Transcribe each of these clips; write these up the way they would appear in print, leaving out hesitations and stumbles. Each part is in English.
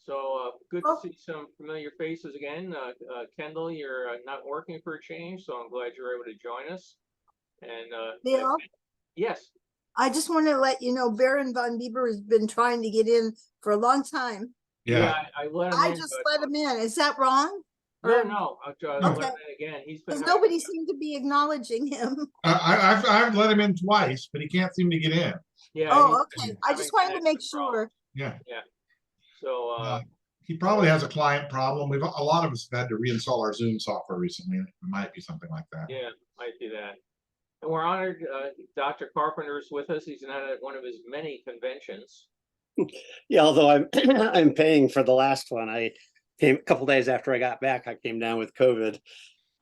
So good to Oh, see some familiar faces again. Kendall, you're not working for a change, so I'm glad you're able to join us. And Bill, yes, I just want to let you know Baron von Bieber has been trying to get in for a long time. yeah, Yeah. I let him I in, just but let him in. Is that wrong? no, Or no, I'll try to let okay, him in again. He's been because having, nobody seemed to be acknowledging him. I've let him in twice, but he can't seem to get in. yeah, he's Oh, been okay. I having just wanted to make connection problems. sure. Yeah. Yeah, so Uh, he probably has a client problem. A lot of us have had to reinstall our Zoom software recently. It might be something like that. yeah, might do that. And we're honored Dr. Carpenter's with us. He's not at one of his many conventions. Yeah, although I'm I'm paying for the last one. I came a couple days after I got back. I came down with COVID.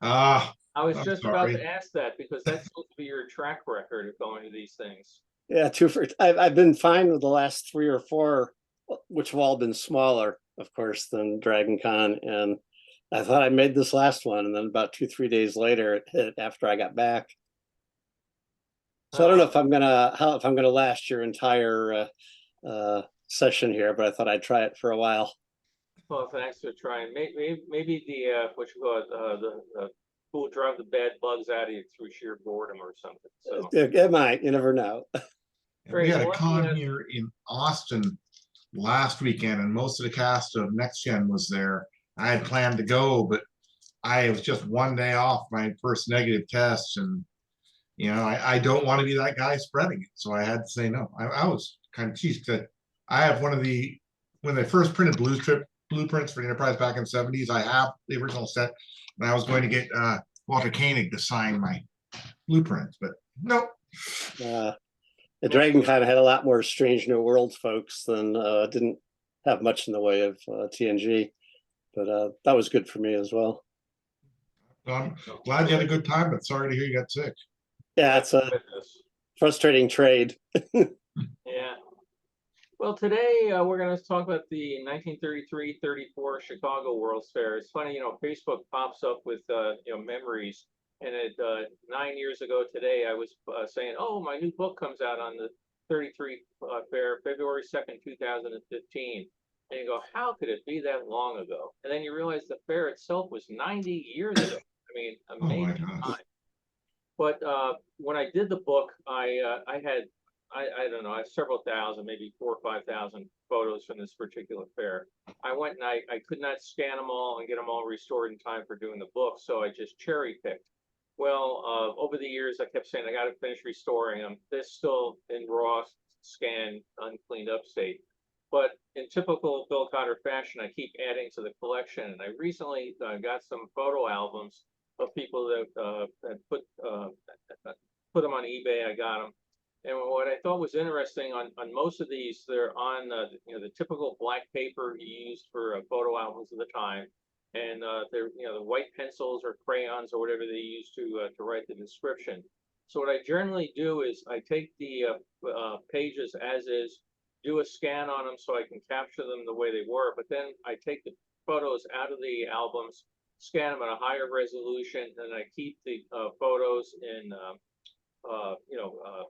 Ah, I was I'm just about sorry. to ask that because that's supposed to be your track record of going to these things. Yeah, two for I've been fine with the last three or four, which have all been smaller, of course, than Dragon Con. And I thought I made this last one, and then about 2, 3 days later, it hit after I got back. So I don't know Uh, if I'm gonna last your entire session here, but I thought I'd try it for a while. well, thanks for trying. Maybe the what you call it, the who will drive the bad bugs out of you through sheer boredom or something. So It might, you never know. We great. had Well, a let me, con here in Austin last weekend, and most of the cast of Next Gen was there. I had planned to go, but I was just one day off my first negative test, and I don't want to be that guy spreading it, so I had to say no. I was kind of cheesed that I have one of the when they first printed blueprints for the Enterprise back in the '70s. I have the original set, and I was going to get Walter Koenig to sign my blueprints, but nope. Uh, the Dragon Con had a lot more Strange New Worlds folks than didn't have much in the way of TNG, but that was good for me as well. I'm glad you had a good time, but sorry to hear you got sick. Yeah, it's a with us. frustrating trade. Yeah. Well, today we're going to talk about the 1933-34 Chicago World's Fair. It's funny, Facebook pops up with memories, and 9 years ago today, I was saying, "Oh, my new book comes out on the 33 fair, February 2nd, 2015." And you go, "How could it be that long ago?" And then you realize the fair itself was 90 years ago. I mean, Oh my amazing gosh. time. But when I did the book, I had I don't know, I have several thousand, maybe 4 or 5 thousand photos from this particular fair. I went and I could not scan them all and get them all restored in time for doing the book, so I just cherry picked. Well, over the years, I kept saying I got to finish restoring them. They're still in raw, scanned, uncleaned up state. But in typical Bill Cotter fashion, I keep adding to the collection. And I recently got some photo albums of people that put them on eBay. I got them, and what I thought was interesting on most of these, they're on the typical black paper you used for photo albums of the time, and they're the white pencils or crayons or whatever they use to write the description. So what I generally do is I take the pages as is, do a scan on them so I can capture them the way they were, but then I take the photos out of the albums, scan them at a higher resolution, and I keep the photos in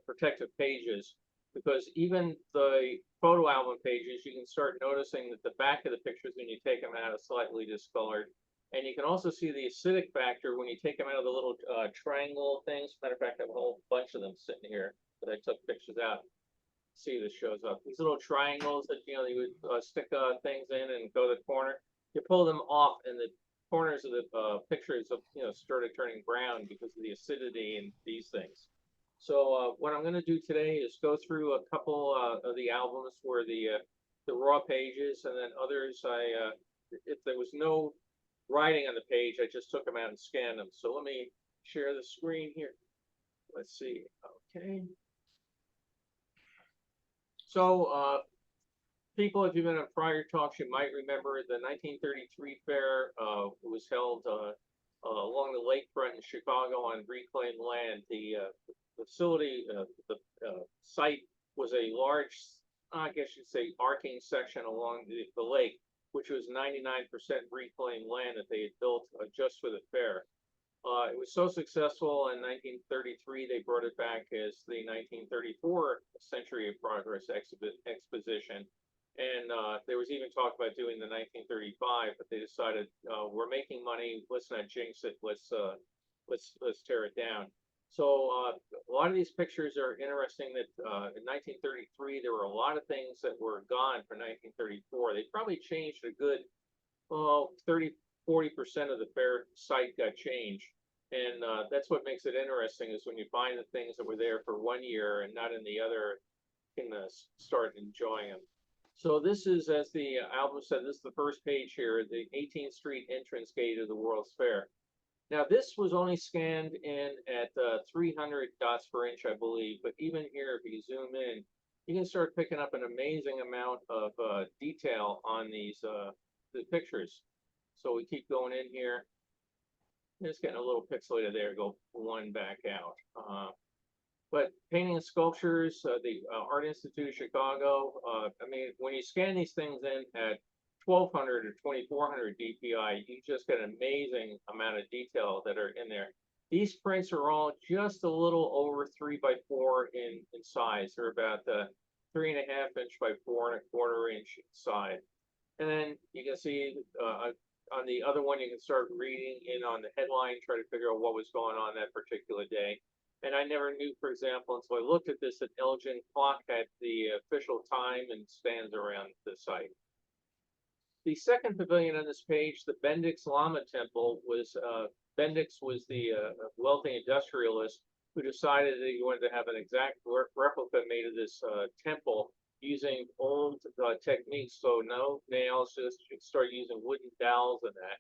protective pages, because even the photo album pages, you can start noticing that the back of the pictures when you take them out is slightly discolored. And you can also see the acidic factor when you take them out of the little triangle things. Matter of fact, I have a whole bunch of them sitting here that I took pictures out. See, this shows up. These little triangles that you would stick things in and go to the corner. You pull them off, and the corners of the pictures of started turning brown because of the acidity in these things. So what I'm going to do today is go through a couple of the albums where the raw pages, and then others if there was no writing on the page, I just took them out and scanned them. So let me share the screen here. Let's see. Okay. So people, if you've been on prior talks, you might remember the 1933 fair was held along the lakefront in Chicago on reclaimed land. The facility, the site was a large, I guess you'd say, arcing section along the lake, which was 99% reclaimed land that they had built just for the fair. It was so successful in 1933, they brought it back as the 1934 Century of Progress exposition. And there was even talk about doing the 1935, but they decided we're making money. Let's not jinx it. Let's tear it down. So a lot of these pictures are interesting. That in 1933 there were a lot of things that were gone for 1934. They probably changed a good 30–40% of the fair site got changed. And that's what makes it interesting is when you find the things that were there for 1 year and not in the other, you can start enjoying them. So this is, as the album said, this is the first page here, the 18th Street entrance gate of the World's Fair. Now this was only scanned in at 300 dots per inch, I believe, but even here, if you zoom in, you can start picking up an amazing amount of detail on these the pictures. So we keep going in here. Just getting a little pixelated there, go one back out. But painting and sculptures, the Art Institute of Chicago, I mean, when you scan these things in at 1200 or 2400 DPI, you just get an amazing amount of detail that are in there. These prints are all just a little over 3x4 in size. They're about 3.5 inch by 4.25 inch side. And then you can see on the other one, you can start reading in on the headline, try to figure out what was going on that particular day. And I never knew, for example, until I looked at this, that Elgin clock had the official time and stands around the site. The second pavilion on this page, the Bendix Lama Temple, was Bendix was the wealthy industrialist who decided that he wanted to have an exact replica made of this temple using old techniques. So no nails, just start using wooden dowels and that.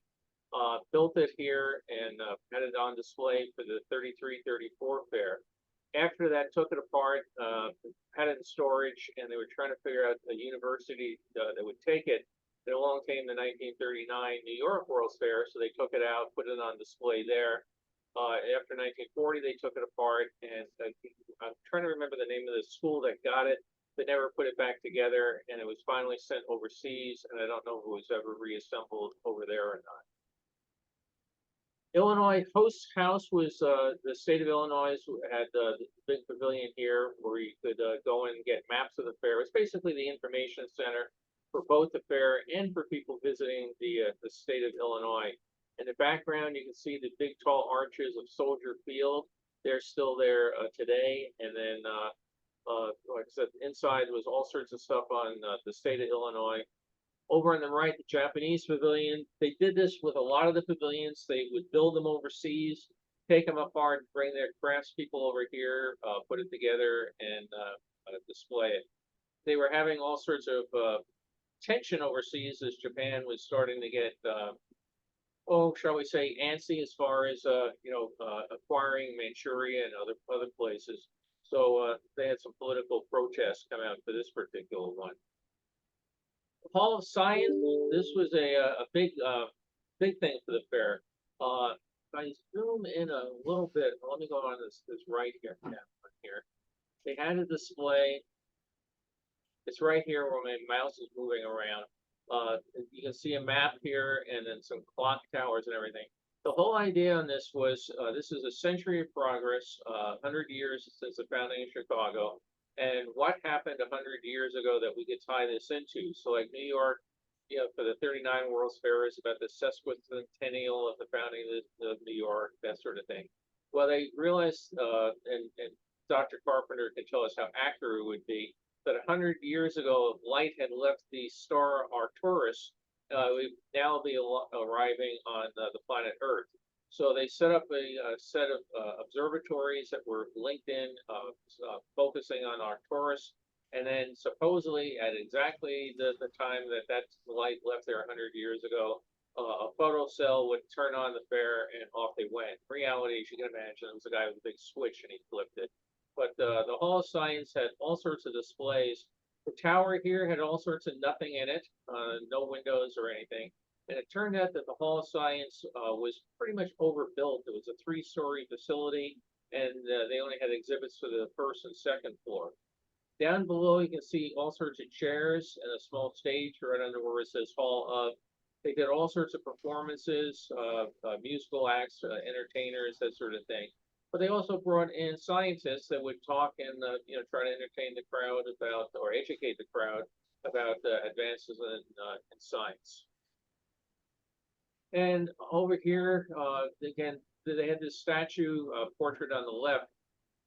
Built it here and had it on display for the 33–34 fair. After that, took it apart, had it in storage, and they were trying to figure out a university that would take it. Then along came the 1939 New York World's Fair, so they took it out, put it on display there. After 1940, they took it apart, and I'm trying to remember the name of the school that got it, but never put it back together, and it was finally sent overseas, and I don't know if it was ever reassembled over there or not. Illinois Host House was the state of Illinois had the big pavilion here where you could go and get maps of the fair. It's basically the information center for both the fair and for people visiting the state of Illinois. In the background, you can see the big tall arches of Soldier Field. They're still there today. And then, like I said, inside was all sorts of stuff on the state of Illinois. Over on the right, the Japanese pavilion. They did this with a lot of the pavilions. They would build them overseas, take them apart, bring their craftspeople over here, put it together, and display it. They were having all sorts of tension overseas as Japan was starting to get, shall we say, antsy as far as acquiring Manchuria and other places. So they had some political protests come out for this particular one. Hall of Science. This was a big thing for the fair. If I zoom in a little bit, let me go on this right here. Here, they had a display. It's right here where my mouse is moving around. You can see a map here, and then some clock towers and everything. The whole idea on this was this is a century of progress, 100 years since the founding of Chicago. And what happened 100 years ago that we could tie this into? So like New York, for the 39 World's Fair is about the sesquicentennial of the founding of New York, that sort of thing. Well, they realized, and Dr. Carpenter can tell us how accurate it would be, that 100 years ago, light had left the star Arcturus. We'd now be arriving on the planet Earth. So they set up a set of observatories that were linked in, focusing on Arcturus. And then supposedly at exactly the time that light left there 100 years ago, a photocell would turn on the fair and off they went. In reality, as you can imagine, it was a guy with a big switch and he flipped it. But the Hall of Science had all sorts of displays. The tower here had all sorts of nothing in it, no windows or anything. And it turned out that the Hall of Science was pretty much overbuilt. It was a 3-story facility, and they only had exhibits for the first and second floor. Down below, you can see all sorts of chairs and a small stage right under where it says Hall of. They did all sorts of performances, musical acts, entertainers, that sort of thing. But they also brought in scientists that would talk and try to entertain the crowd about or educate the crowd about advances in science. And over here, again, they had this statue portrait on the left.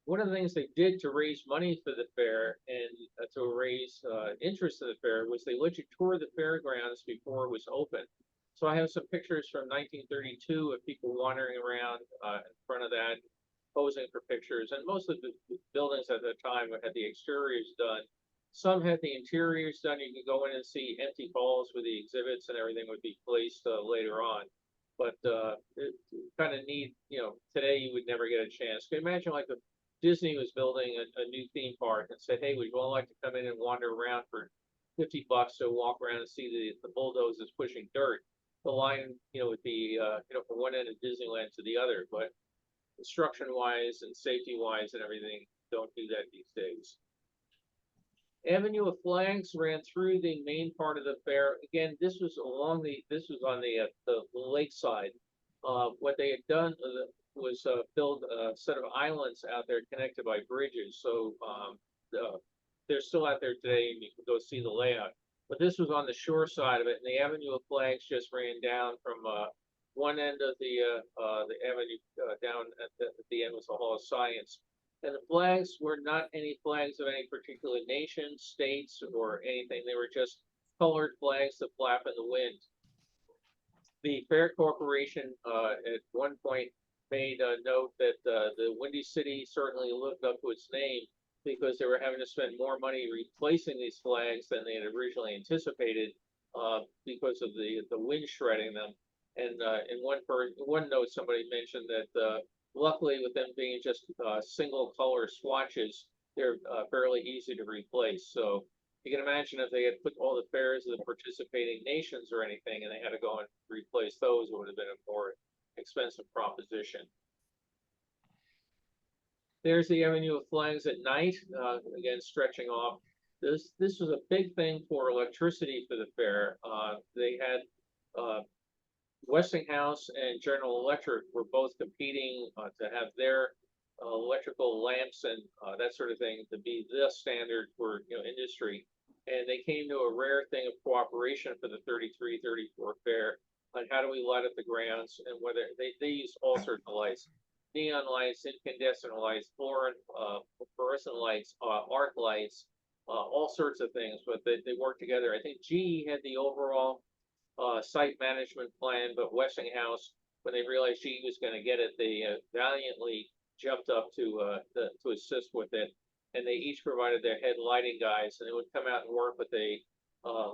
One of the things they did to raise money for the fair and to raise interest in the fair was they let you tour the fairgrounds before it was open. So I have some pictures from 1932 of people wandering around in front of that, posing for pictures. And most of the buildings at the time had the exteriors done. Some had the interiors done. You could go in and see empty halls where the exhibits and everything would be placed later on. But it's kind of neat, you know, today you would never get a chance. Can you imagine like if Disney was building a new theme park and said, hey, would you all like to come in and wander around for $50 to walk around and see the bulldozers pushing dirt? The line, you know, would be, you know, from one end of Disneyland to the other. But construction wise and safety wise and everything, don't do that these days. Avenue of Flags ran through the main part of the fair. Again, this was on the lakeside. What they had done was build a set of islands out there connected by bridges. So they're still out there today, and you can go see the layout. But this was on the shore side of it, and the Avenue of Flags just ran down from one end of the avenue down at the end was the Hall of Science. And the flags were not any flags of any particular nation, states, or anything. They were just colored flags that flap in the wind. The Fair Corporation at one point made a note that the Windy City certainly lived up to its name because they were having to spend more money replacing these flags than they had originally anticipated because of the wind shredding them. And in one note, somebody mentioned that luckily, with them being just single color swatches, they're fairly easy to replace. So you can imagine if they had put all the fairs of the participating nations or anything, and they had to go and replace those, it would have been a more expensive proposition. There's the Avenue of Flags at night, again stretching off. This was a big thing for electricity for the fair. They had Westinghouse and General Electric were both competing to have their electrical lamps and that sort of thing to be the standard for industry. And they came to a rare thing of cooperation for the 33, 34 fair on how do we light up the grounds, and whether they use all sorts of lights, neon lights, incandescent lights, fluorescent lights, arc lights, all sorts of things, but they work together. I think GE had the overall site management plan, but Westinghouse, when they realized GE was going to get it, they valiantly jumped up to assist with it, and they each provided their head lighting guys, and they would come out and work with a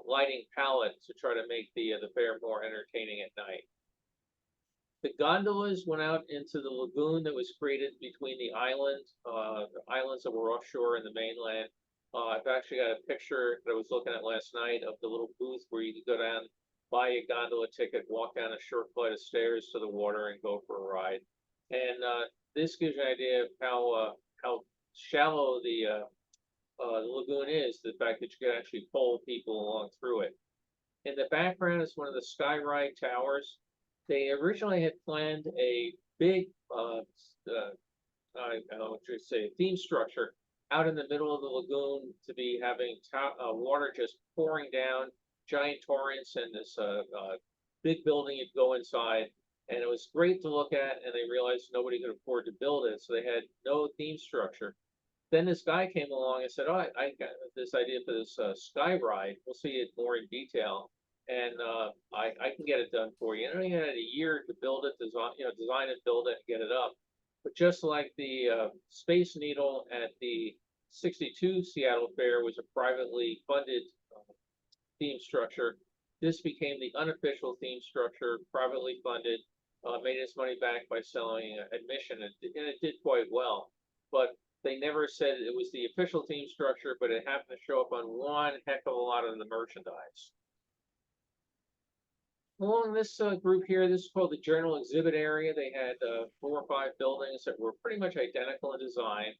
lighting palette to try to make the fair more entertaining at night. The gondolas went out into the lagoon that was created between the islands that were offshore and the mainland. I've actually got a picture that I was looking at last night of the little booth where you could go down, buy a gondola ticket, walk down a short flight of stairs to the water, and go for a ride. And this gives you an idea of how shallow the lagoon is, the fact that you can actually pull people along through it. In the background is one of the sky ride towers. They originally had planned a big, theme structure out in the middle of the lagoon to be having water just pouring down, giant torrents, and this big building you'd go inside. And it was great to look at, and they realized nobody could afford to build it, so they had no theme structure. Then this guy came along and said, oh, I got this idea for this sky ride. We'll see it more in detail. And I can get it done for you. And I only had a year to build it, design it, build it, and get it up. But just like the Space Needle at the 62 Seattle Fair was a privately funded theme structure, this became the unofficial theme structure, privately funded, made its money back by selling admission, and it did quite well. But they never said it was the official theme structure, but it happened to show up on one heck of a lot of the merchandise. Along this group here, this is called the Journal Exhibit Area. They had 4 or 5 buildings that were pretty much identical in design.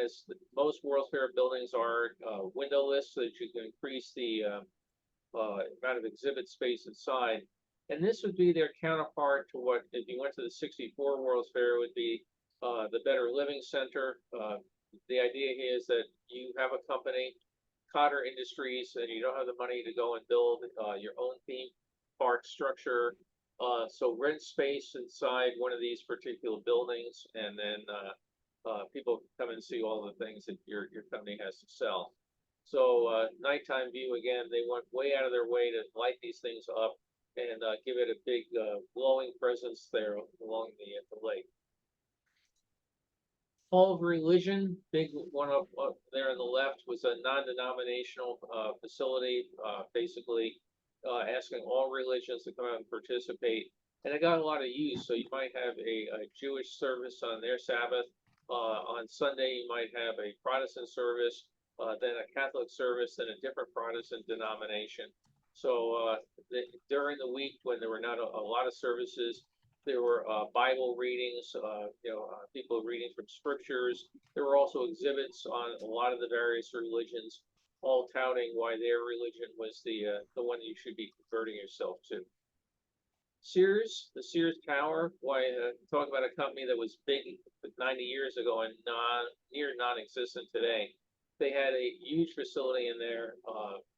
As most World's Fair buildings are windowless, so that you can increase the amount of exhibit space inside. And this would be their counterpart to what, if you went to the 64 World's Fair, would be the Better Living Center. The idea here is that you have a company, Cotter Industries and you don't have the money to go and build your own theme park structure, so rent space inside one of these particular buildings, and then people come and see all the things that your company has to sell. So nighttime view, again, they went way out of their way to light these things up and give it a big glowing presence there along the lake. Hall of Religion, big one up there on the left, was a non-denominational facility, basically asking all religions to come out and participate. And it got a lot of use. So you might have a Jewish service on their Sabbath. On Sunday, you might have a Protestant service, then a Catholic service, then a different Protestant denomination. So during the week, when there were not a lot of services, there were Bible readings, people reading from scriptures. There were also exhibits on a lot of the various religions, all touting why their religion was the one you should be converting yourself to. Sears, the Sears Tower, why talk about a company that was big 90 years ago and near non-existent today. They had a huge facility in there.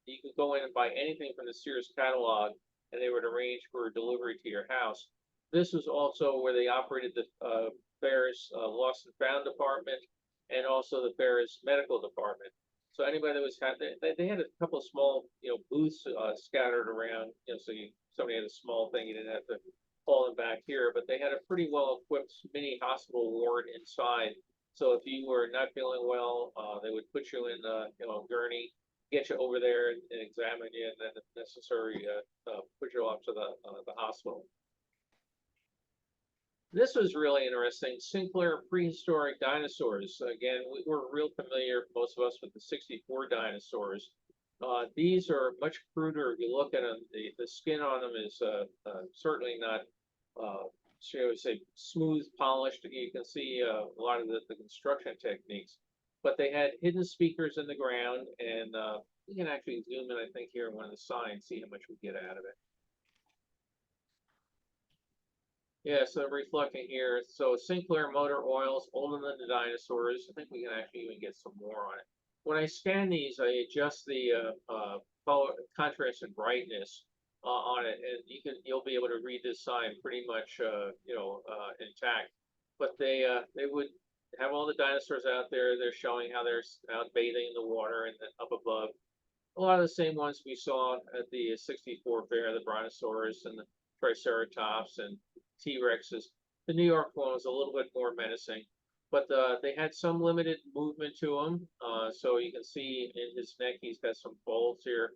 You could go in and buy anything from the Sears catalog, and they would arrange for delivery to your house. This was also where they operated the Ferris Lost and Found department, and also the Ferris Medical department. So anybody that was they had a couple of small booths scattered around. So somebody had a small thing, you didn't have to haul them back here. But they had a pretty well equipped mini hospital ward inside. So if you were not feeling well, they would put you in a gurney, get you over there and examine you, and then if necessary, put you off to the hospital. This was really interesting. Sinclair prehistoric dinosaurs. Again, we're real familiar, most of us, with the 64 dinosaurs. These are much cruder. If you look at them, the skin on them is certainly not, shall we say, smooth, polished. You can see a lot of the construction techniques. But they had hidden speakers in the ground, and you can actually zoom in, I think, here in one of the signs, see how much we get out of it. Yeah, so reflecting here, so Sinclair motor oils, older than the dinosaurs. I think we can actually even get some more on it. When I scan these, I adjust the color, contrast and brightness on it, and you'll be able to read this sign pretty much intact. But they would have all the dinosaurs out there. They're showing how they're out bathing in the water, and then up above, a lot of the same ones we saw at the 64 fair, the Brontosaurus and the Triceratops and T-Rexes. The New York one was a little bit more menacing, but they had some limited movement to them. So you can see in his neck, he's got some folds here.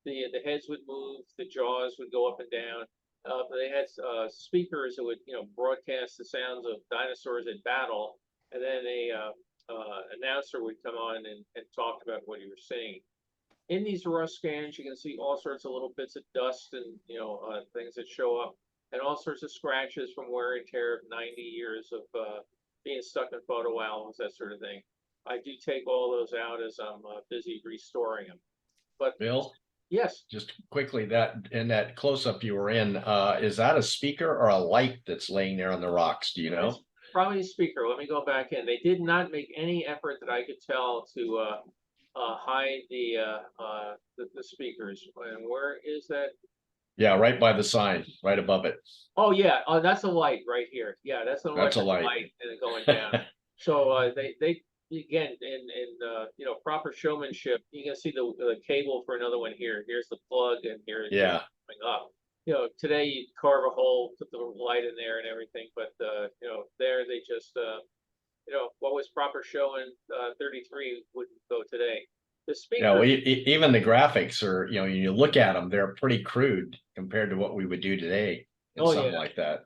The heads would move, the jaws would go up and down. They had speakers that would broadcast the sounds of dinosaurs in battle, and then a announcer would come on and talk about what you were seeing. In these raw scans, you can see all sorts of little bits of dust and things that show up, and all sorts of scratches from wear and tear of 90 years of being stuck in photo albums, that sort of thing. I do take all those out as I'm busy restoring them. But Bill, yes, just quickly, that in that close-up you were in, is that a speaker or a light that's laying there on the rocks? Do you know? it's probably a speaker. Let me go back in. They did not make any effort that I could tell to hide the speakers. And where is that? Yeah, right by the sign, right above it. Oh yeah, that's a light right here. Yeah, that's an That's a electric light. and it going down. So they again in proper showmanship, you can see the cable for another one here. Here's the plug, and here's Yeah. coming up. Today you carve a hole, put the light in there and everything, but there they just what was proper show in 33 wouldn't go today. The speaker. Yeah, well, even the graphics are, you look at them, they're pretty crude compared to what we would do today in Oh, something yeah. like that.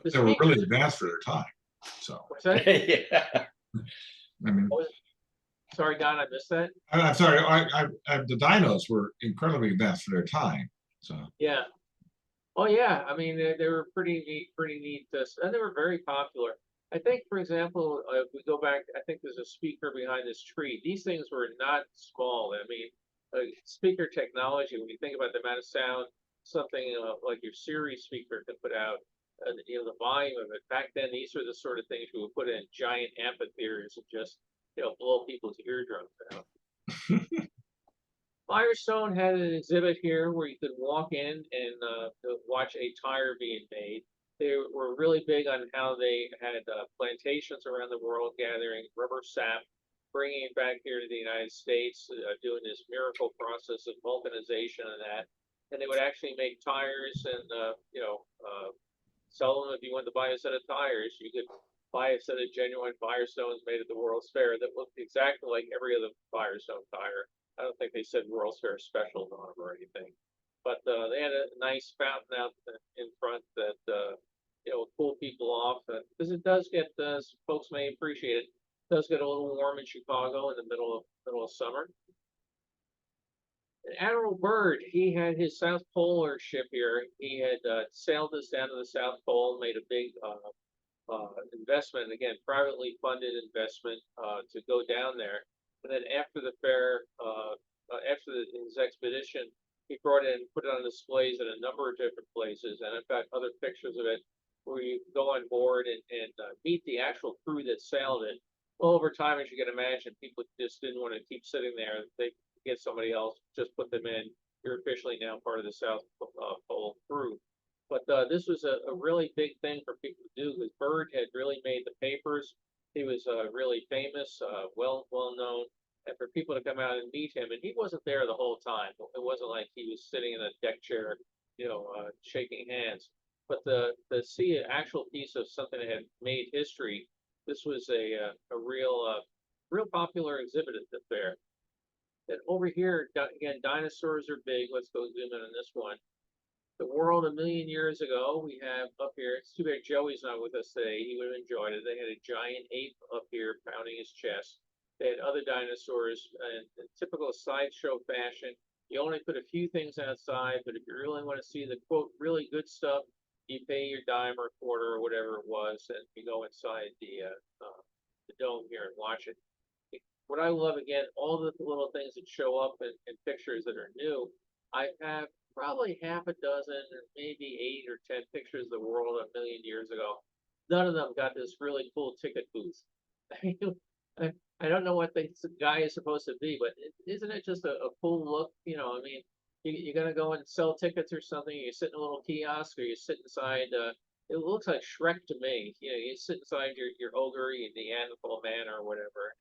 The They were speakers- really advanced for their time. So, What's that? Yeah. I mean, Sorry, Don, I missed that. I'm sorry, the dinos were incredibly advanced for their time. So, Yeah. Oh yeah, I mean they were pretty neat, and they were very popular. I think, for example, if we go back, I think there's a speaker behind this tree. These things were not small. I mean, speaker technology, when you think about the amount of sound something like your Siri speaker can put out, the volume of it. Back then, these were the sort of things you would put in giant amphitheaters and just blow people's eardrums out. Firestone had an exhibit here where you could walk in and watch a tire being made. They were really big on how they had plantations around the world gathering rubber sap, bringing it back here to the United States, doing this miracle process of vulcanization and that. And they would actually make tires and, sell them if you wanted to buy a set of tires. You could buy a set of genuine Firestones made at the World's Fair that looked exactly like every other Firestone tire. I don't think they said World's Fair specials on them or anything. But they had a nice fountain out in front that will cool people off because it does get, folks may appreciate it, does get a little warm in Chicago in the middle of summer. And Admiral Byrd, he had his South Polar ship here. He had sailed this down to the South Pole, made a big investment, again, privately funded investment to go down there. And then after the fair, his expedition, he brought it and put it on displays at a number of different places. And I've got other pictures of it where you go on board and meet the actual crew that sailed it. Well, over time, as you can imagine, people just didn't want to keep sitting there. They get somebody else, just put them in. You're officially now part of the South Pole crew. But this was a really big thing for people to do because Byrd had really made the papers. He was really famous, well known, and for people to come out and meet him, and he wasn't there the whole time. It wasn't like he was sitting in a deck chair, shaking hands. But to see an actual piece of something that had made history, this was a real popular exhibit at the fair. And over here, again, dinosaurs are big. Let's go zoom in on this one. The world a million years ago, we have up here, it's too bad Joey's not with us today. He would have enjoyed it. They had a giant ape up here pounding his chest. They had other dinosaurs in typical sideshow fashion. You only put a few things outside, but if you really want to see the quote, really good stuff, you pay your dime or quarter or whatever it was, and you go inside the dome here and watch it. What I love, again, all the little things that show up in pictures that are new, I have probably half a dozen or maybe 8 or 10 pictures of the world a million years ago. None of them got this really cool ticket booth. I don't know what the guy is supposed to be, but isn't it just a cool look? I mean, you're going to go and sell tickets or something. You sit in a little kiosk or you sit inside, it looks like Shrek to me. You sit inside your ogre, the Neanderthal man or whatever.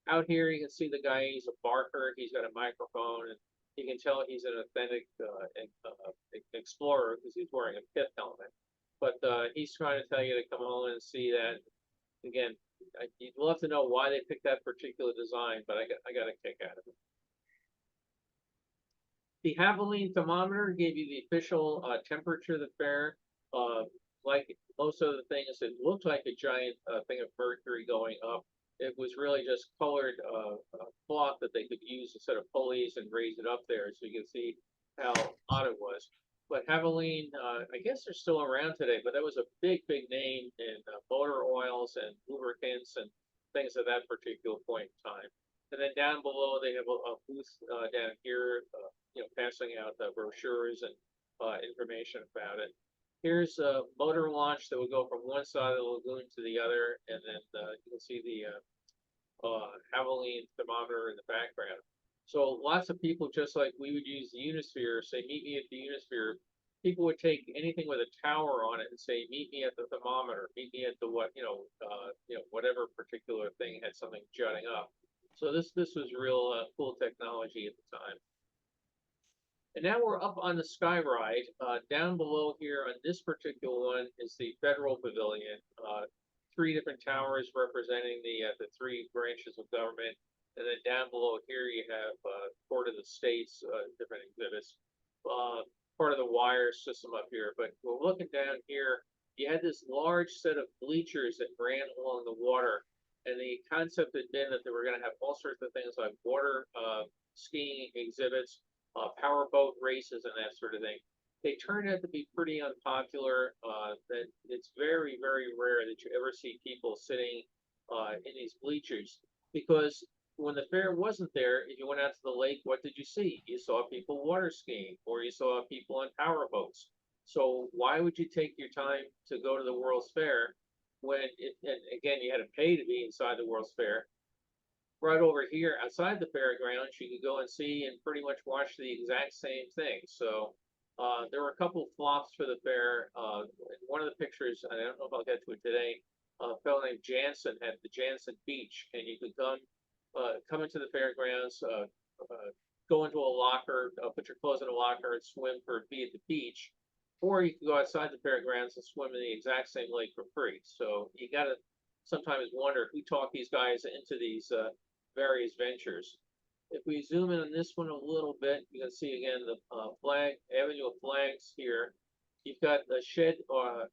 Out here, you can see the guy, he's a barker, he's got a microphone, and you can tell he's an authentic explorer because he's wearing a pith helmet. But he's trying to tell you to come on and see that. Again, you'd love to know why they picked that particular design, but I got a kick out of it. The Haviland thermometer gave you the official temperature of the fair. Like most of the things, it looked like a giant thing of mercury going up. It was really just colored cloth that they could use instead of pulleys and raise it up there so you can see how hot it was. But Haviland, I guess they're still around today, but that was a big name in motor oils and lubricants and things at that particular point in time. And then down below, they have a booth down here, passing out brochures and information about it. Here's a motor launch that will go from one side of the lagoon to the other, and then you can see the Haviland thermometer in the background. So lots of people, just like we would use the Unisphere, say, meet me at the Unisphere. People would take anything with a tower on it and say, meet me at the thermometer, meet me at the whatever particular thing had something jutting up. So this was real cool technology at the time. And now we're up on the Sky Ride. Down below here on this particular one is the Federal Pavilion. 3 different towers representing the 3 branches of government. And then down below here you have Court of the States, different exhibits. Part of the wire system up here. But we're looking down here, you had this large set of bleachers that ran along the water. And the concept had been that they were going to have all sorts of things like water skiing exhibits, powerboat races and that sort of thing. They turned out to be pretty unpopular. That it's very rare that you ever see people sitting in these bleachers because when the fair wasn't there, if you went out to the lake, what did you see? You saw people water skiing or you saw people on powerboats. So why would you take your time to go to the World's Fair when and again, you had to pay to be inside the World's Fair? right over here outside the fairgrounds, you could go and see and pretty much watch the exact same thing. So there were a couple flops for the fair. One of the pictures, I don't know if I'll get to it today, a fellow named Jansen at the Jansen Beach, and you could come into the fairgrounds, go into a locker, put your clothes in a locker, and swim for a fee at the beach, or you can go outside the fairgrounds and swim in the exact same lake for free. So you got to sometimes wonder who talked these guys into these various ventures. If we zoom in on this one a little bit, you can see again the avenue of flags here. You've got the shed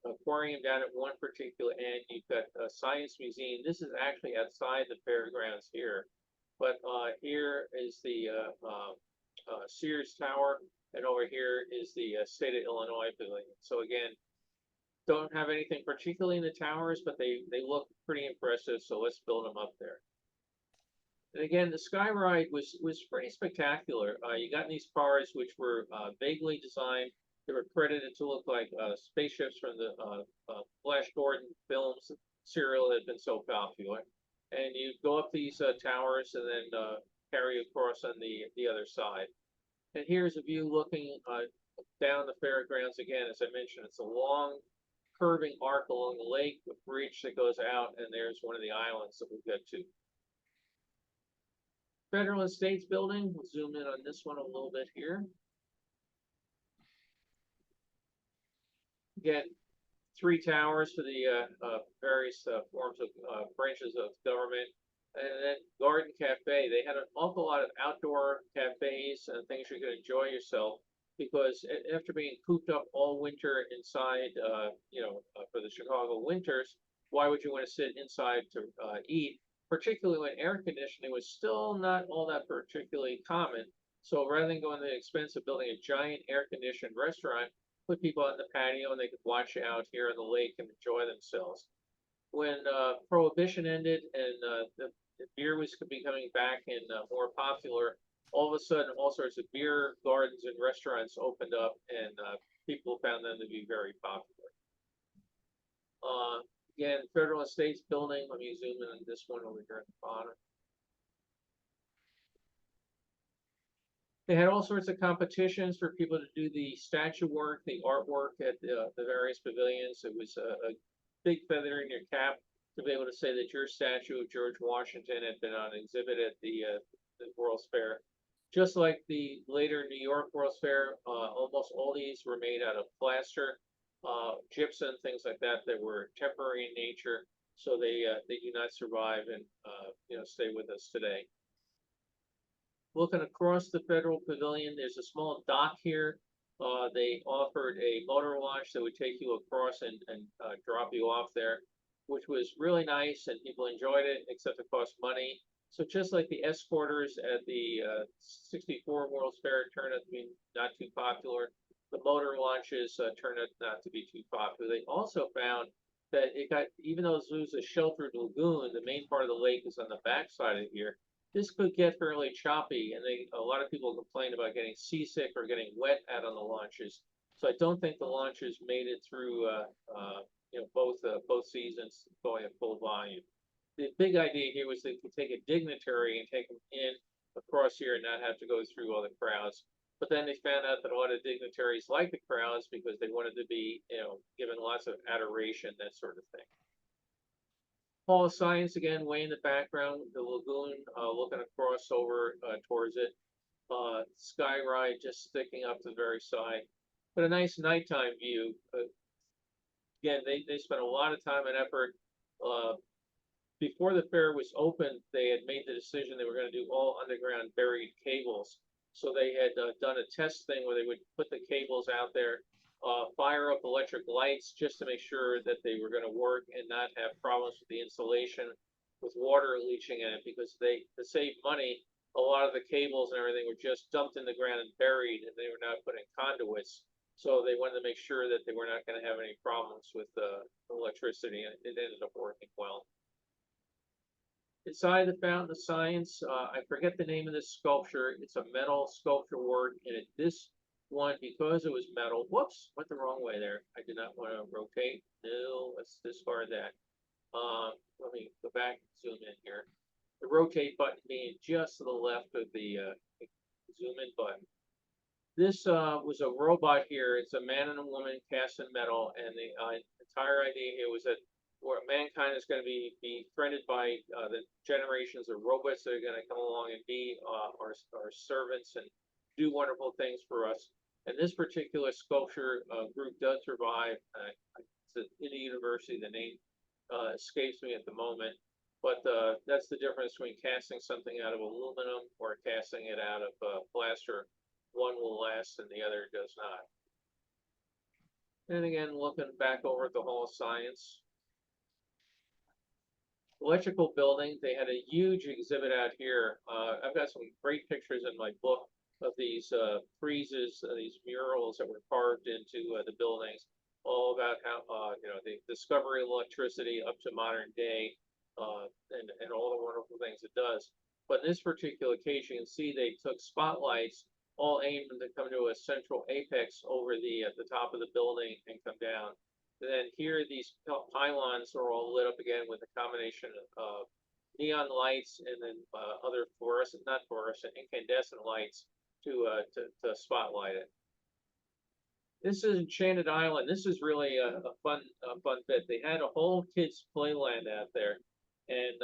aquarium down at one particular end. You've got a science museum. This is actually outside the fairgrounds here, but here is the Sears Tower, and over here is the state of Illinois pavilion. So again, don't have anything particularly in the towers, but they look pretty impressive. So let's build them up there. And again, the Sky Ride was pretty spectacular. You got in these cars which were vaguely designed. They were credited to look like spaceships from the Flash Gordon films serial that had been so popular. And you go up these towers and then carry across on the other side. And here's a view looking down the fairgrounds again. As I mentioned, it's a long curving arc along the lake, a bridge that goes out, and there's one of the islands that we'll get to. Federal and States Building, we'll zoom in on this one a little bit here. Again, 3 towers for the various forms of branches of government. And then Garden Cafe, they had an awful lot of outdoor cafes and things you could enjoy yourself, because after being cooped up all winter inside, for the Chicago winters, why would you want to sit inside to eat? Particularly when air conditioning was still not all that particularly common. So rather than going to the expense of building a giant air-conditioned restaurant, put people out in the patio and they could watch out here on the lake and enjoy themselves. When Prohibition ended and the beer was becoming back and more popular, all of a sudden all sorts of beer gardens and restaurants opened up, and people found them to be very popular. Again, Federal and States Building, let me zoom in on this one over here at the bottom. They had all sorts of competitions for people to do the statue work, the artwork at the various pavilions. It was a big feather in your cap to be able to say that your statue of George Washington had been on exhibit at the World's Fair. Just like the later New York World's Fair, almost all these were made out of plaster, gypsum, things like that were temporary in nature, so they do not survive and stay with us today. Looking across the Federal Pavilion, there's a small dock here. They offered a motor launch that would take you across and drop you off there, which was really nice, and people enjoyed it, except it cost money. So just like the escorters at the 64 World's Fair turned out to be not too popular, the motor launches turned out not to be too popular. They also found that even though it was a sheltered lagoon, the main part of the lake is on the backside of here. This could get fairly choppy, and a lot of people complain about getting seasick or getting wet out on the launches. So I don't think the launches made it through both seasons going at full volume. The big idea here was they could take a dignitary and take them in across here and not have to go through all the crowds. But then they found out that a lot of dignitaries liked the crowds because they wanted to be, given lots of adoration, that sort of thing. Hall of Science, again, way in the background, the lagoon looking across over towards it. Sky Ride just sticking up to the very side. But a nice nighttime view. Again, they spent a lot of time and effort. Before the fair was open, they had made the decision they were going to do all underground buried cables. So they had done a test thing where they would put the cables out there, fire up electric lights just to make sure that they were going to work and not have problems with the insulation with water leaching in it, because to save money, a lot of the cables and everything were just dumped in the ground and buried, and they were not put in conduits. So they wanted to make sure that they were not going to have any problems with electricity, and it ended up working well. Inside the Fountain of Science, I forget the name of this sculpture. It's a metal sculpture work, and this one, because it was metal, whoops, went the wrong way there. I did not want to rotate. No, let's discard that. Let me go back and zoom in here. the rotate button being just to the left of the zoom in button. This was a robot here. It's a man and a woman cast in metal, and the entire idea here was that where mankind is going to be befriended by the generations of robots that are going to come along and be our servants and do wonderful things for us. And this particular sculpture group does survive. It's in the university. The name escapes me at the moment, but that's the difference between casting something out of aluminum or casting it out of plaster. One will last and the other does not. And again, looking back over at the Hall of Science. Electrical building, they had a huge exhibit out here. I've got some great pictures in my book of these friezes, these murals that were carved into the buildings, all about how, the discovery of electricity up to modern day, and all the wonderful things it does. But in this particular case, you can see they took spotlights all aimed to come to a central apex over the at the top of the building and come down. And then here, these pylons are all lit up again with a combination of neon lights and then other not fluorescent, incandescent lights to spotlight it. This is Enchanted Island. This is really a fun bit. They had a whole kids playland out there, and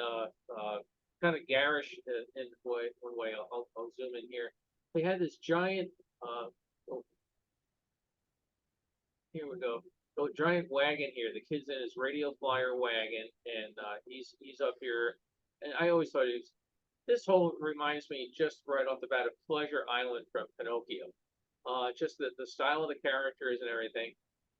kind of garish in one way. I'll zoom in here. They had this giant, here we go, a giant wagon here. The kid's in his radio flyer wagon, and he's up here. And I always thought this whole reminds me just right off the bat of Pleasure Island from Pinocchio. Just the style of the characters and everything.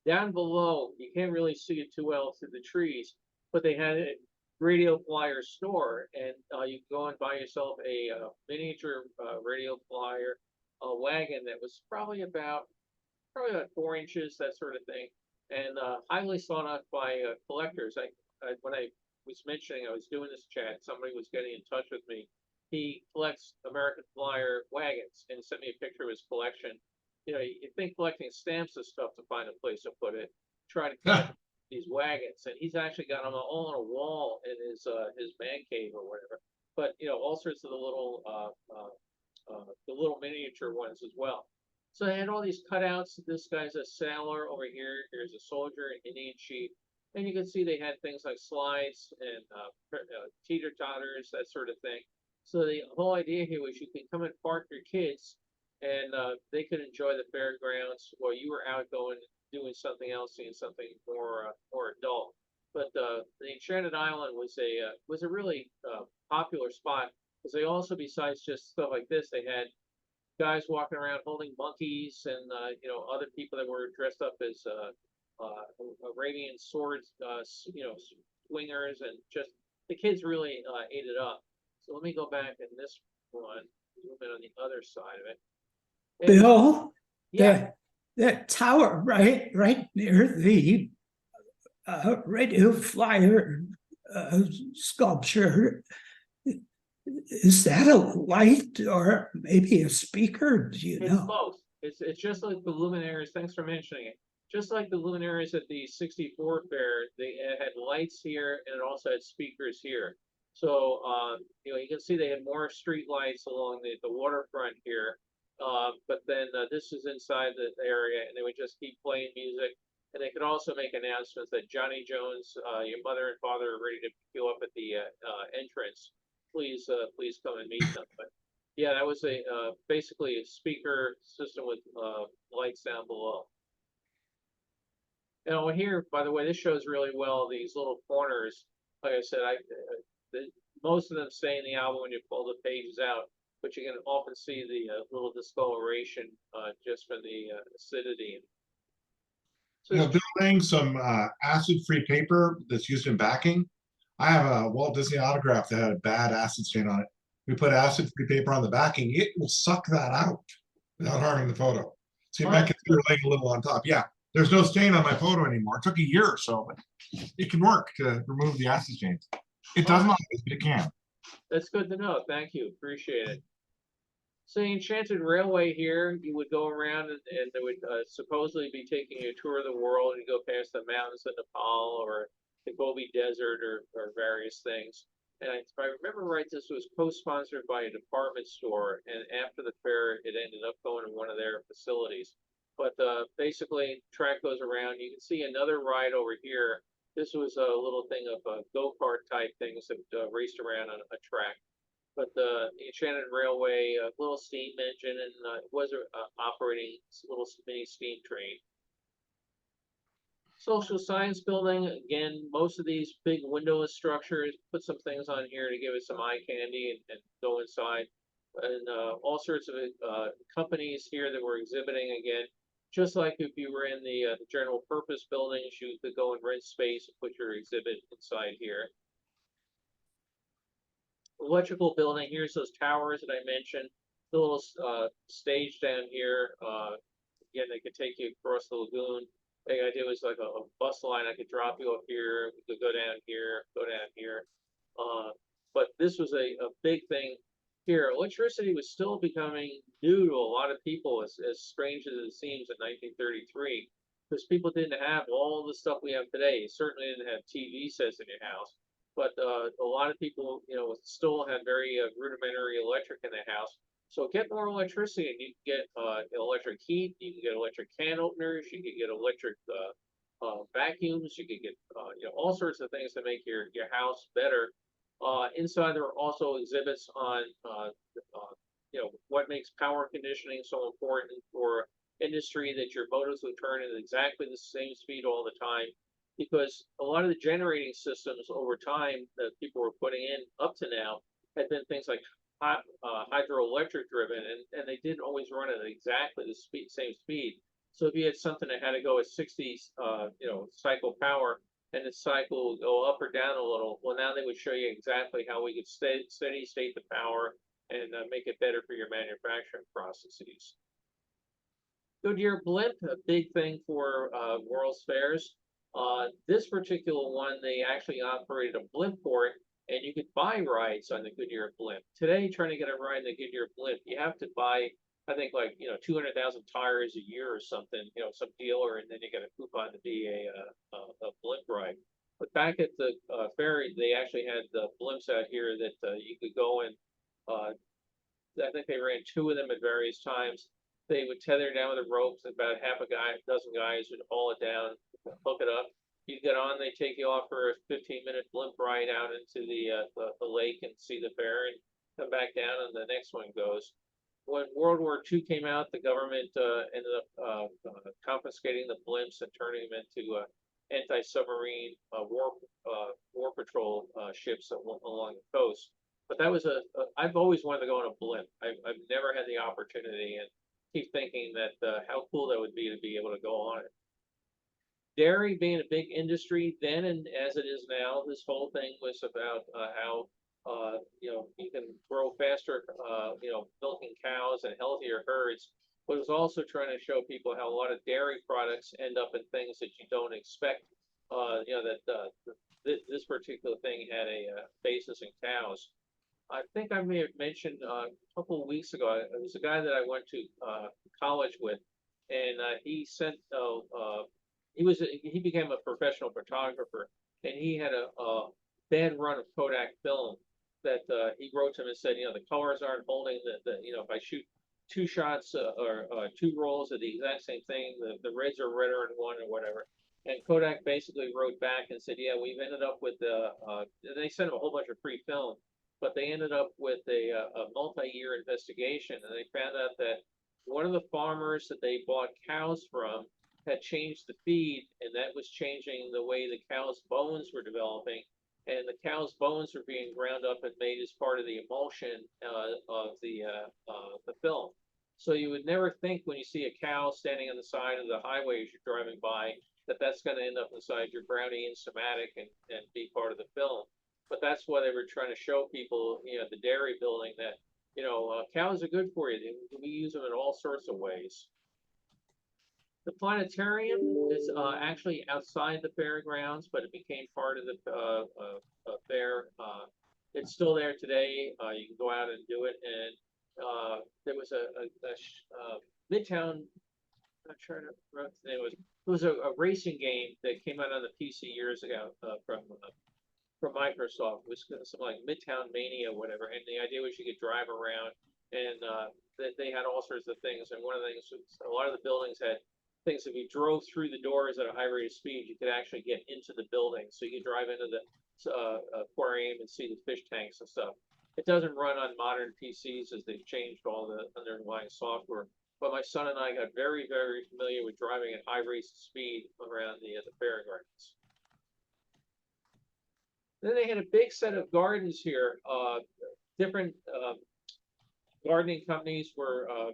Down below, you can't really see it too well through the trees, but they had a radio flyer store, and you can go and buy yourself a miniature radio flyer wagon that was probably about 4 inches, that sort of thing, and highly sought out by collectors. When I was mentioning I was doing this chat, somebody was getting in touch with me. He collects American Flyer wagons and sent me a picture of his collection. You think collecting stamps is tough to find a place to put it. Try to collect these wagons, and he's actually got them all on a wall in his man cave or whatever. But all sorts of the little miniature ones as well. So they had all these cutouts. This guy's a sailor over here. Here's a soldier, an Indian chief. And you can see they had things like slides and teeter-totters, that sort of thing. So the whole idea here was you can come and park your kids, and they could enjoy the fairgrounds while you were out doing something else, seeing something more adult. But the Enchanted Island was a really popular spot, because they also, besides just stuff like this, they had guys walking around holding monkeys and other people that were dressed up as Arabian swords, swingers, and just the kids really ate it up. So let me go back in this one, zoom in on the other side of it. And, Bill, yeah, that tower right near the radio flyer sculpture, is that a light or maybe a speaker? Do you it's know? both. It's just like the luminaries. Thanks for mentioning it. Just like the luminaries at the '64 fair, they had lights here, and it also had speakers here. So you can see they had more street lights along the waterfront here. But then this is inside the area, and they would just keep playing music. And they could also make announcements that Johnny Jones, your mother and father are ready to pick you up at the entrance. Please come and meet them. But yeah, that was basically a speaker system with lights down below. Here, by the way, this shows really well these little corners. Like I said, most of them stay in the album when you pull the pages out, but you can often see the little discoloration just from the acidity. So building some acid-free paper that's used in backing. I have a Walt Disney autograph that had a bad acid stain on it. We put acid-free paper on the backing, it will suck that out without harming the photo. So you might consider laying a little on top. Yeah, there's no stain on my photo anymore. It took a year or so, but it can work to remove the acid stains. It does not, but it can. That's good to know. Thank you. Appreciate it. So the Enchanted Railway here, you would go around and they would supposedly be taking you a tour of the world, and you go past the mountains of Nepal or the Gobi Desert or various things. And if I remember right, this was co-sponsored by a department store, and after the fair, it ended up going to one of their facilities. But basically, track goes around. You can see another ride over here. This was a little thing of go-kart type things that raced around on a track. But the Enchanted Railway, a little steam engine, and it was operating little mini steam train. Social science building, again, most of these big windowless structures, put some things on here to give it some eye candy and go inside. And all sorts of companies here that were exhibiting again, just like if you were in the general purpose buildings, you could go and rent space and put your exhibit inside here. Electrical building, here's those towers that I mentioned, the little stage down here. Again, they could take you across the lagoon. The idea was like a bus line. I could drop you up here. We could go down here, go down here. But this was a big thing here. Electricity was still becoming new to a lot of people, as strange as it seems in 1933, because people didn't have all the stuff we have today. Certainly didn't have TV sets in your house, but a lot of people, still had very rudimentary electric in their house. So get more electricity, and you can get electric heat, you can get electric can openers, you can get electric vacuums, you can get all sorts of things to make your house better. Inside there are also exhibits on what makes power conditioning so important for industry, that your motors would turn at exactly the same speed all the time, because a lot of the generating systems over time that people were putting in up to now had been things like hydroelectric driven, and they didn't always run at exactly the same speed. So if you had something that had to go at 60 cycle power, and the cycle would go up or down a little, well, now they would show you exactly how we could steady state the power and make it better for your manufacturing processes. Goodyear blimp, a big thing for World's Fairs. This particular one, they actually operated a blimp port, and you could buy rides on the Goodyear blimp. Today, trying to get a ride in the Goodyear blimp, you have to buy, I think, like 200,000 tires a year or something, some dealer, and then you get a coupon to be a blimp ride. But back at the ferry, they actually had the blimps out here that you could go and I think they ran 2 of them at various times. They would tether down with the ropes, about half a dozen guys would haul it down, hook it up. You get on, they take you off for a 15-minute blimp ride out into the lake and see the fair, and come back down, and the next one goes. When World War II came out, the government ended up confiscating the blimps and turning them into anti-submarine war patrol ships along the coast. But that was I've always wanted to go on a blimp. I've never had the opportunity, and keep thinking that how cool that would be to be able to go on it. Dairy being a big industry then, and as it is now, this whole thing was about how you can grow faster, milking cows and healthier herds. But it was also trying to show people how a lot of dairy products end up in things that you don't expect. This particular thing had a basis in cows. I think I may have mentioned a couple of weeks ago, it was a guy that I went to college with, and he became a professional photographer, and he had a bad run of Kodak film that he wrote to him and said, the colors aren't holding, if I shoot 2 shots or 2 rolls of the exact same thing, the reds are redder in one or whatever. And Kodak basically wrote back and said, yeah, we've ended up with they sent him a whole bunch of free film, but they ended up with a multi-year investigation, and they found out that one of the farmers that they bought cows from had changed the feed, and that was changing the way the cow's bones were developing, and the cow's bones were being ground up and made as part of the emulsion of the film. So you would never think, when you see a cow standing on the side of the highway as you're driving by, that that's going to end up inside your Brownie Instamatic and be part of the film. But that's why they were trying to show people, the dairy building, that cows are good for you. We use them in all sorts of ways. The planetarium is actually outside the fairgrounds, but it became part of the fair. It's still there today. You can go out and do it. And there was a Midtown, I'm not sure what the name was. It was a racing game that came out on the PC years ago from from Microsoft. It was something like Midtown Mania, whatever. And the idea was you could drive around, and they had all sorts of things. And one of the things was a lot of the buildings had things. If you drove through the doors at a high rate of speed, you could actually get into the building. So you could drive into the aquarium and see the fish tanks and stuff. It doesn't run on modern PCs as they've changed all the underlying software. But my son and I got very, very familiar with driving at high rates of speed around the fair gardens. Then they had a big set of gardens here. Different gardening companies were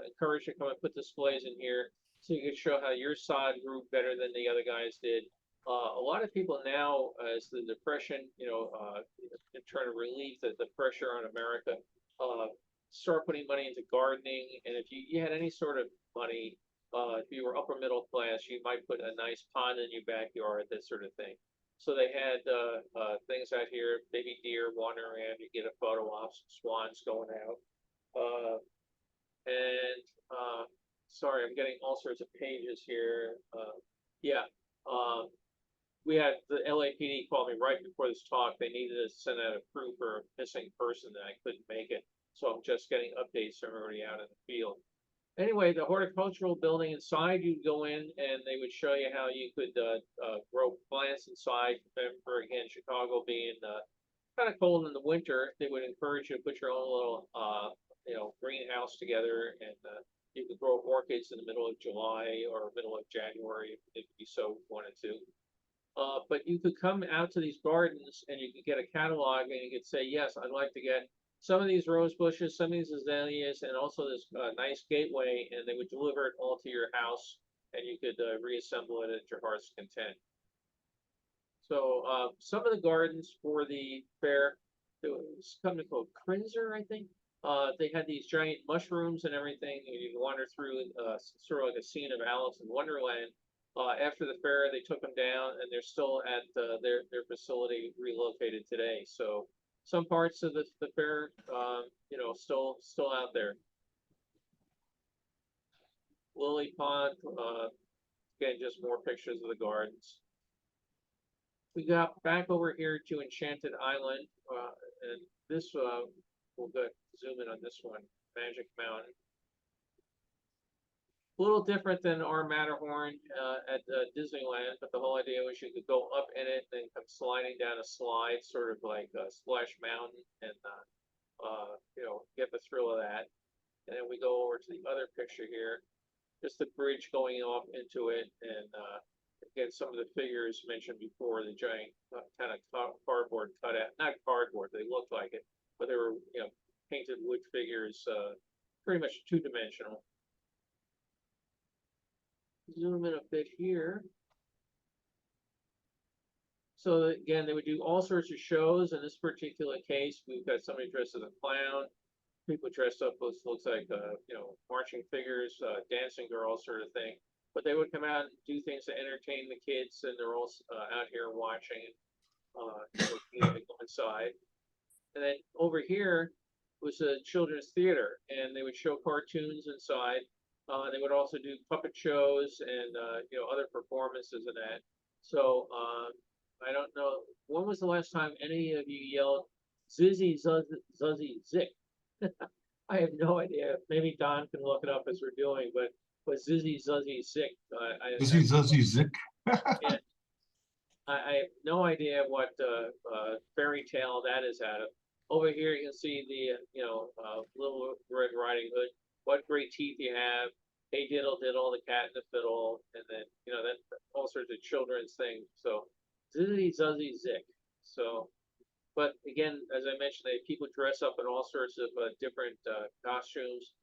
encouraged to come and put displays in here so you could show how your sod grew better than the other guys did. A lot of people now, as the depression, trying to relieve the pressure on America, start putting money into gardening. And if you had any sort of money, if you were upper middle class, you might put a nice pond in your backyard, that sort of thing. So they had things out here, baby deer wandering around. You get a photo op, some swans going out. Sorry, I'm getting all sorts of pages here. We had the LAPD call me right before this talk. They needed to send out a crew for a missing person, and I couldn't make it. So I'm just getting updates from everybody out in the field. Anyway, the horticultural building inside, you'd go in and they would show you how you could grow plants inside. For again, Chicago being kind of cold in the winter, they would encourage you to put your own little greenhouse together, and you could grow orchids in the middle of July or middle of January if you so wanted to. But you could come out to these gardens and you could get a catalog and you could say, yes, I'd like to get some of these rose bushes, some of these azaleas, and also this nice gateway, and they would deliver it all to your house, and you could reassemble it at your heart's content. So some of the gardens for the fair, there was a company called Crinzer, I think. They had these giant mushrooms and everything, and you wander through sort of like a scene of Alice in Wonderland. After the fair, they took them down, and they're still at their facility relocated today. So some parts of the fair, still out there. Lily Pond, again, just more pictures of the gardens. We got back over here to Enchanted Island, and this, we'll go zoom in on this one, Magic Mountain. A little different than our Matterhorn at Disneyland, but the whole idea was you could go up in it and then come sliding down a slide, sort of like Splash Mountain, and get the thrill of that. And then we go over to the other picture here, just the bridge going off into it, and again, some of the figures mentioned before, the giant kind of cardboard cutout, not cardboard, they looked like it, but they were painted wood figures, pretty much two-dimensional. Zoom in a bit here. So again, they would do all sorts of shows. In this particular case, we've got somebody dressed as a clown, people dressed up with looks like marching figures, dancing girls, sort of thing. But they would come out and do things to entertain the kids, and they're all out here watching. They go inside, and then over here was a children's theater, and they would show cartoons inside. They would also do puppet shows and other performances and that. So I don't know, when was the last time any of you yelled "Zizzy Zuzzy Zick"? I have no idea. Maybe Don can look it up as we're doing, but "Zizzy Zuzzy Zick"? Zizzy Zuzzy Zick. Yeah, I have no idea what fairy tale that is out of. Over here you can see the Little Red Riding Hood. What great teeth you have. Hey diddle diddle, the cat and the fiddle, and then that all sorts of children's things. So Zizzy Zuzzy Zick. So, but again, as I mentioned, people dress up in all sorts of different costumes.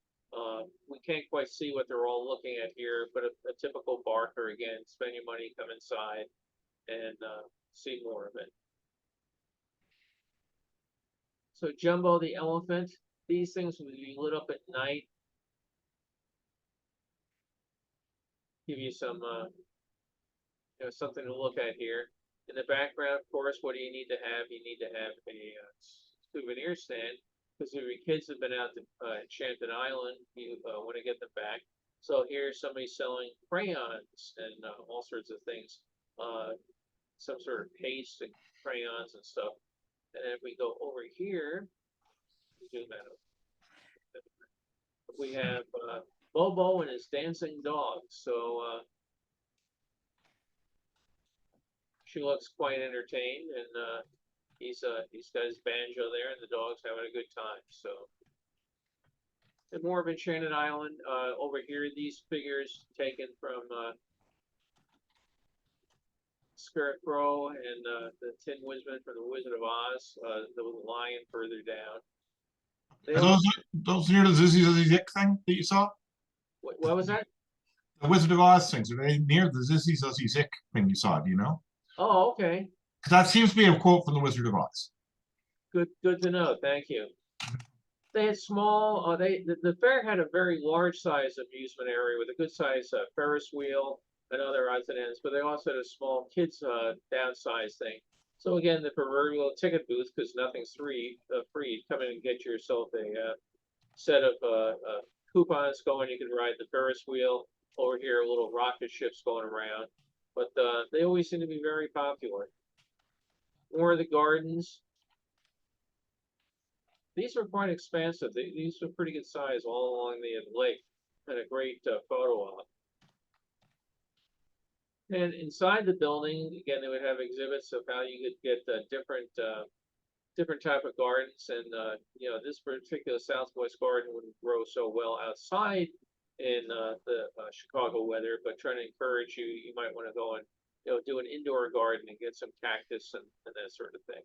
We can't quite see what they're all looking at here, but a typical Barker, again, spend your money, come inside, and see more of it. So Jumbo the elephant, these things would be lit up at night. Give you some something to look at here. In the background, of course, what do you need to have? You need to have a souvenir stand, because if your kids have been out to Enchanted Island, you want to get them back. So here's somebody selling crayons and all sorts of things, some sort of paste and crayons and stuff. And if we go over here, zoom out. We have Bobo and his dancing dog. So she looks quite entertained, and he's got his banjo there, and the dog's having a good time. So, and more of Enchanted Island over here. These figures taken from Scarecrow and the Tin Wizard from the Wizard of Oz. The lion further down. They Are those near the Zizzy Zizzy Dick thing that you saw? what was that? The Wizard of Oz things, are they near the Zizzy Zizzy Zick thing you saw? Do you know? Oh, okay. Because that seems to be a quote from the Wizard of Oz. Good to know. Thank you. They had small. The fair had a very large size amusement area with a good size Ferris wheel and other odds and ends, but they also had a small kids downsize thing. So again, the proverbial ticket booth, because nothing's free. Come in and get yourself a set of coupons going. You can ride the Ferris wheel over here. Little rocket ships going around, but they always seem to be very popular. More of the gardens. These are quite expansive. These are pretty good size all along the lake, and a great photo op. And inside the building, again, they would have exhibits of how you could get different type of gardens. And you know, this particular Southwest garden wouldn't grow so well outside in the Chicago weather, but trying to encourage you, you might want to go and do an indoor garden and get some cactus and that sort of thing.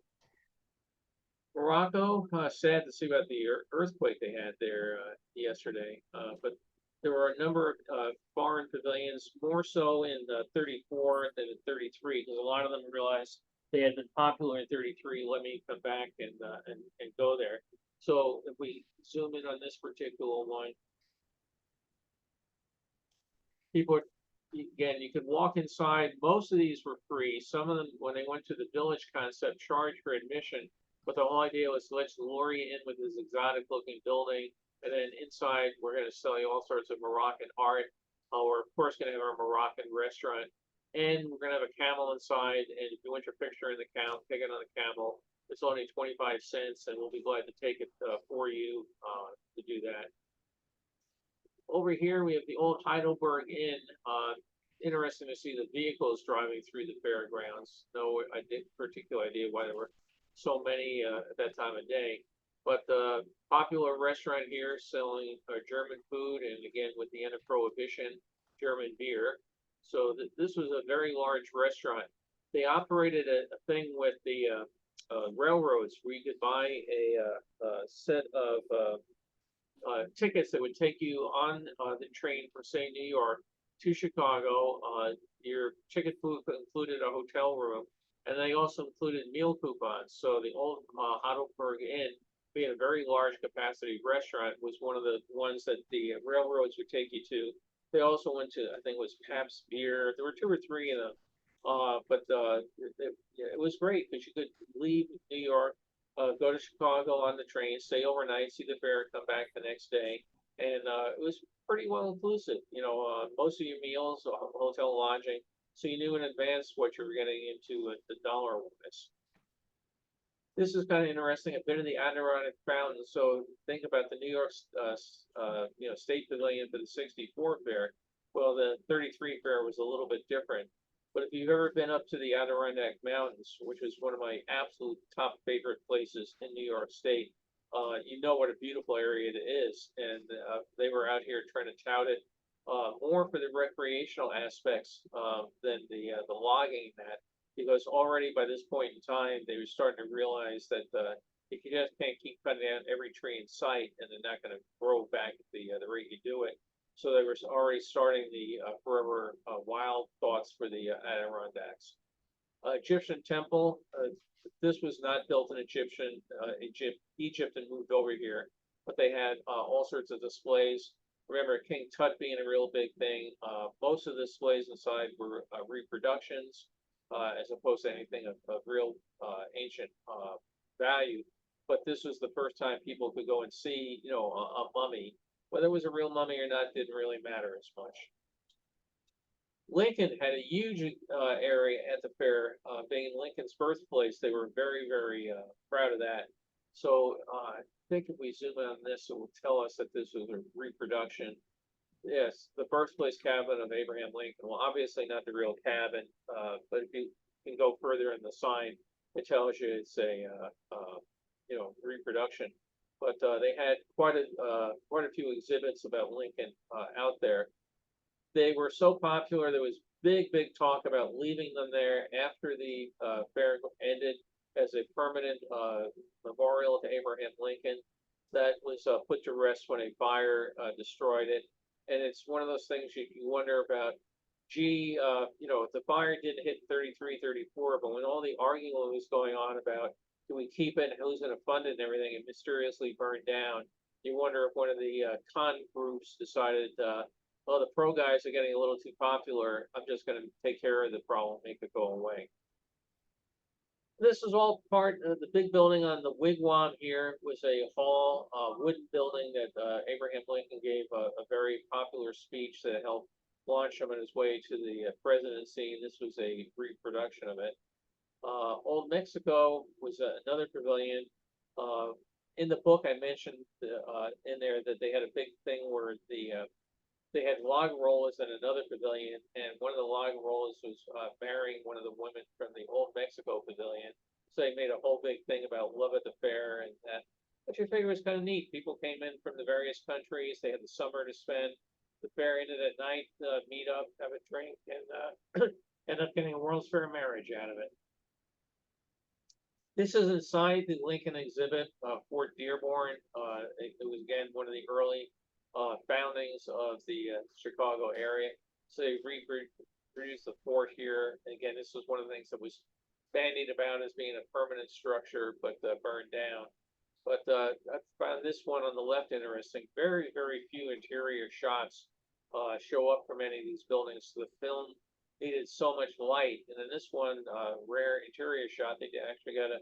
Morocco, sad to see about the earthquake they had there yesterday, but there were a number of foreign pavilions, more so in 34 than in 33, because a lot of them realized they had been popular in 33. Let me come back and go there. So if we zoom in on this particular one, people again, you could walk inside. Most of these were free. Some of them, when they went to the village concept, charged for admission. But the whole idea was to let you lure you in with this exotic looking building. And then inside, we're going to sell you all sorts of Moroccan art. We're, of course, going to have our Moroccan restaurant. And we're going to have a camel inside. And if you want your picture in the camel, pick it on the camel. It's only 25 cents, and we'll be glad to take it for you to do that. Over here, we have the old Heidelberg Inn. Interesting to see the vehicles driving through the fairgrounds. No particular idea why there were so many at that time of day. But the popular restaurant here selling German food, and again, with the end of Prohibition, German beer. So this was a very large restaurant. They operated a thing with the railroads where you could buy a set of tickets that would take you on the train from, say, New York to Chicago. Your ticket food included a hotel room, and they also included meal coupons. So the old Heidelberg Inn, being a very large capacity restaurant, was one of the ones that the railroads would take you to. They also went to, I think it was Pabst Beer. There were 2 or 3 of them. But it was great because you could leave New York, go to Chicago on the train, stay overnight, see the fair, come back the next day. And it was pretty well inclusive. Most of your meals, hotel lodging. So you knew in advance what you were getting into at the dollar-wise. This is kind of interesting. I've been to the Adirondack Fountain, so think about the New York, State Pavilion for the '64 fair. Well, the '33 fair was a little bit different. But if you've ever been up to the Adirondack Mountains, which is one of my absolute top favorite places in New York State, you know what a beautiful area it is. And they were out here trying to tout it more for the recreational aspects than the logging that. Because already by this point in time, they were starting to realize that if you just can't keep cutting down every tree in sight, and they're not going to grow back at the rate you do it. So they were already starting the forever wild thoughts for the Adirondacks. Egyptian temple. This was not built in Egypt and moved over here, but they had all sorts of displays. Remember King Tut being a real big thing. Most of the displays inside were reproductions, as opposed to anything of real ancient value. But this was the first time people could go and see, a mummy. Whether it was a real mummy or not didn't really matter as much. Lincoln had a huge area at the fair, being Lincoln's birthplace. They were very, very proud of that. So I think if we zoom in on this, it will tell us that this was a reproduction. Yes, the birthplace cabin of Abraham Lincoln. Well, obviously not the real cabin, but if you can go further in the sign, it tells you it's a reproduction. But they had quite a few exhibits about Lincoln out there. They were so popular, there was big talk about leaving them there after the fair ended as a permanent memorial to Abraham Lincoln. That was put to rest when a fire destroyed it. And it's one of those things you wonder about. Gee, if the fire didn't hit 33, 34, but when all the arguing was going on about do we keep it, who's going to fund it and everything, it mysteriously burned down. You wonder if one of the con groups decided, well, the pro guys are getting a little too popular. I'm just going to take care of the problem, make it go away. This is all part of the big building on the Wigwam here was a hall, wooden building that Abraham Lincoln gave a very popular speech that helped launch him on his way to the presidency. This was a reproduction of it. Old Mexico was another pavilion. In the book, I mentioned in there that they had a big thing where they had log rollers in another pavilion, and one of the log rollers was marrying one of the women from the Old Mexico pavilion. So they made a whole big thing about love at the fair and that. Which I figured was kind of neat. People came in from the various countries. They had the summer to spend. The fair ended at night, meet up, have a drink, and end up getting a World's Fair marriage out of it. This is inside the Lincoln exhibit, Fort Dearborn. It was, again, one of the early foundings of the Chicago area. So they reproduced the fort here. Again, this was one of the things that was bandied about as being a permanent structure, but burned down. But I found this one on the left interesting. Very few interior shots show up from any of these buildings. So the film needed so much light, and in this one rare interior shot, they actually got a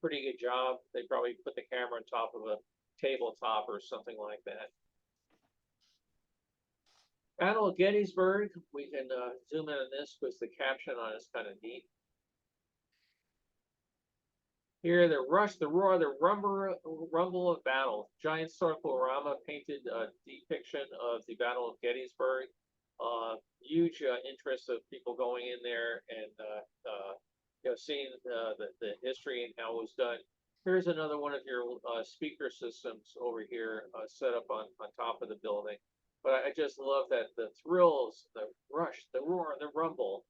pretty good job. They probably put the camera on top of a tabletop or something like that. Battle of Gettysburg, we can zoom in on this because the caption on it is kind of neat. Here, the rush, the roar, the rumble of battle. Giant circle-rama painted depiction of the Battle of Gettysburg. Huge interest of people going in there and seeing the history and how it was done. Here's another one of your speaker systems over here set up on top of the building. But I just love that the thrills, the rush, the roar, the rumble.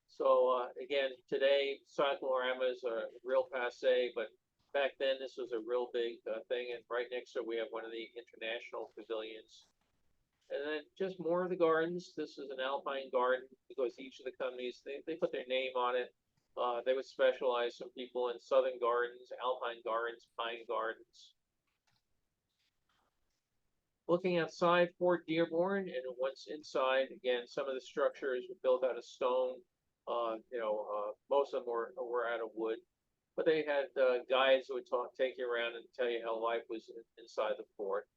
So again, today cycloramas are real passe, but back then this was a real big thing. And right next to it, we have one of the international pavilions. And then just more of the gardens. This is an alpine garden because each of the companies, they put their name on it. They would specialize some people in southern gardens, alpine gardens, pine gardens. Looking outside Fort Dearborn, and once inside, again, some of the structures were built out of stone. Most of them were out of wood, but they had guides who would take you around and tell you how life was inside the fort.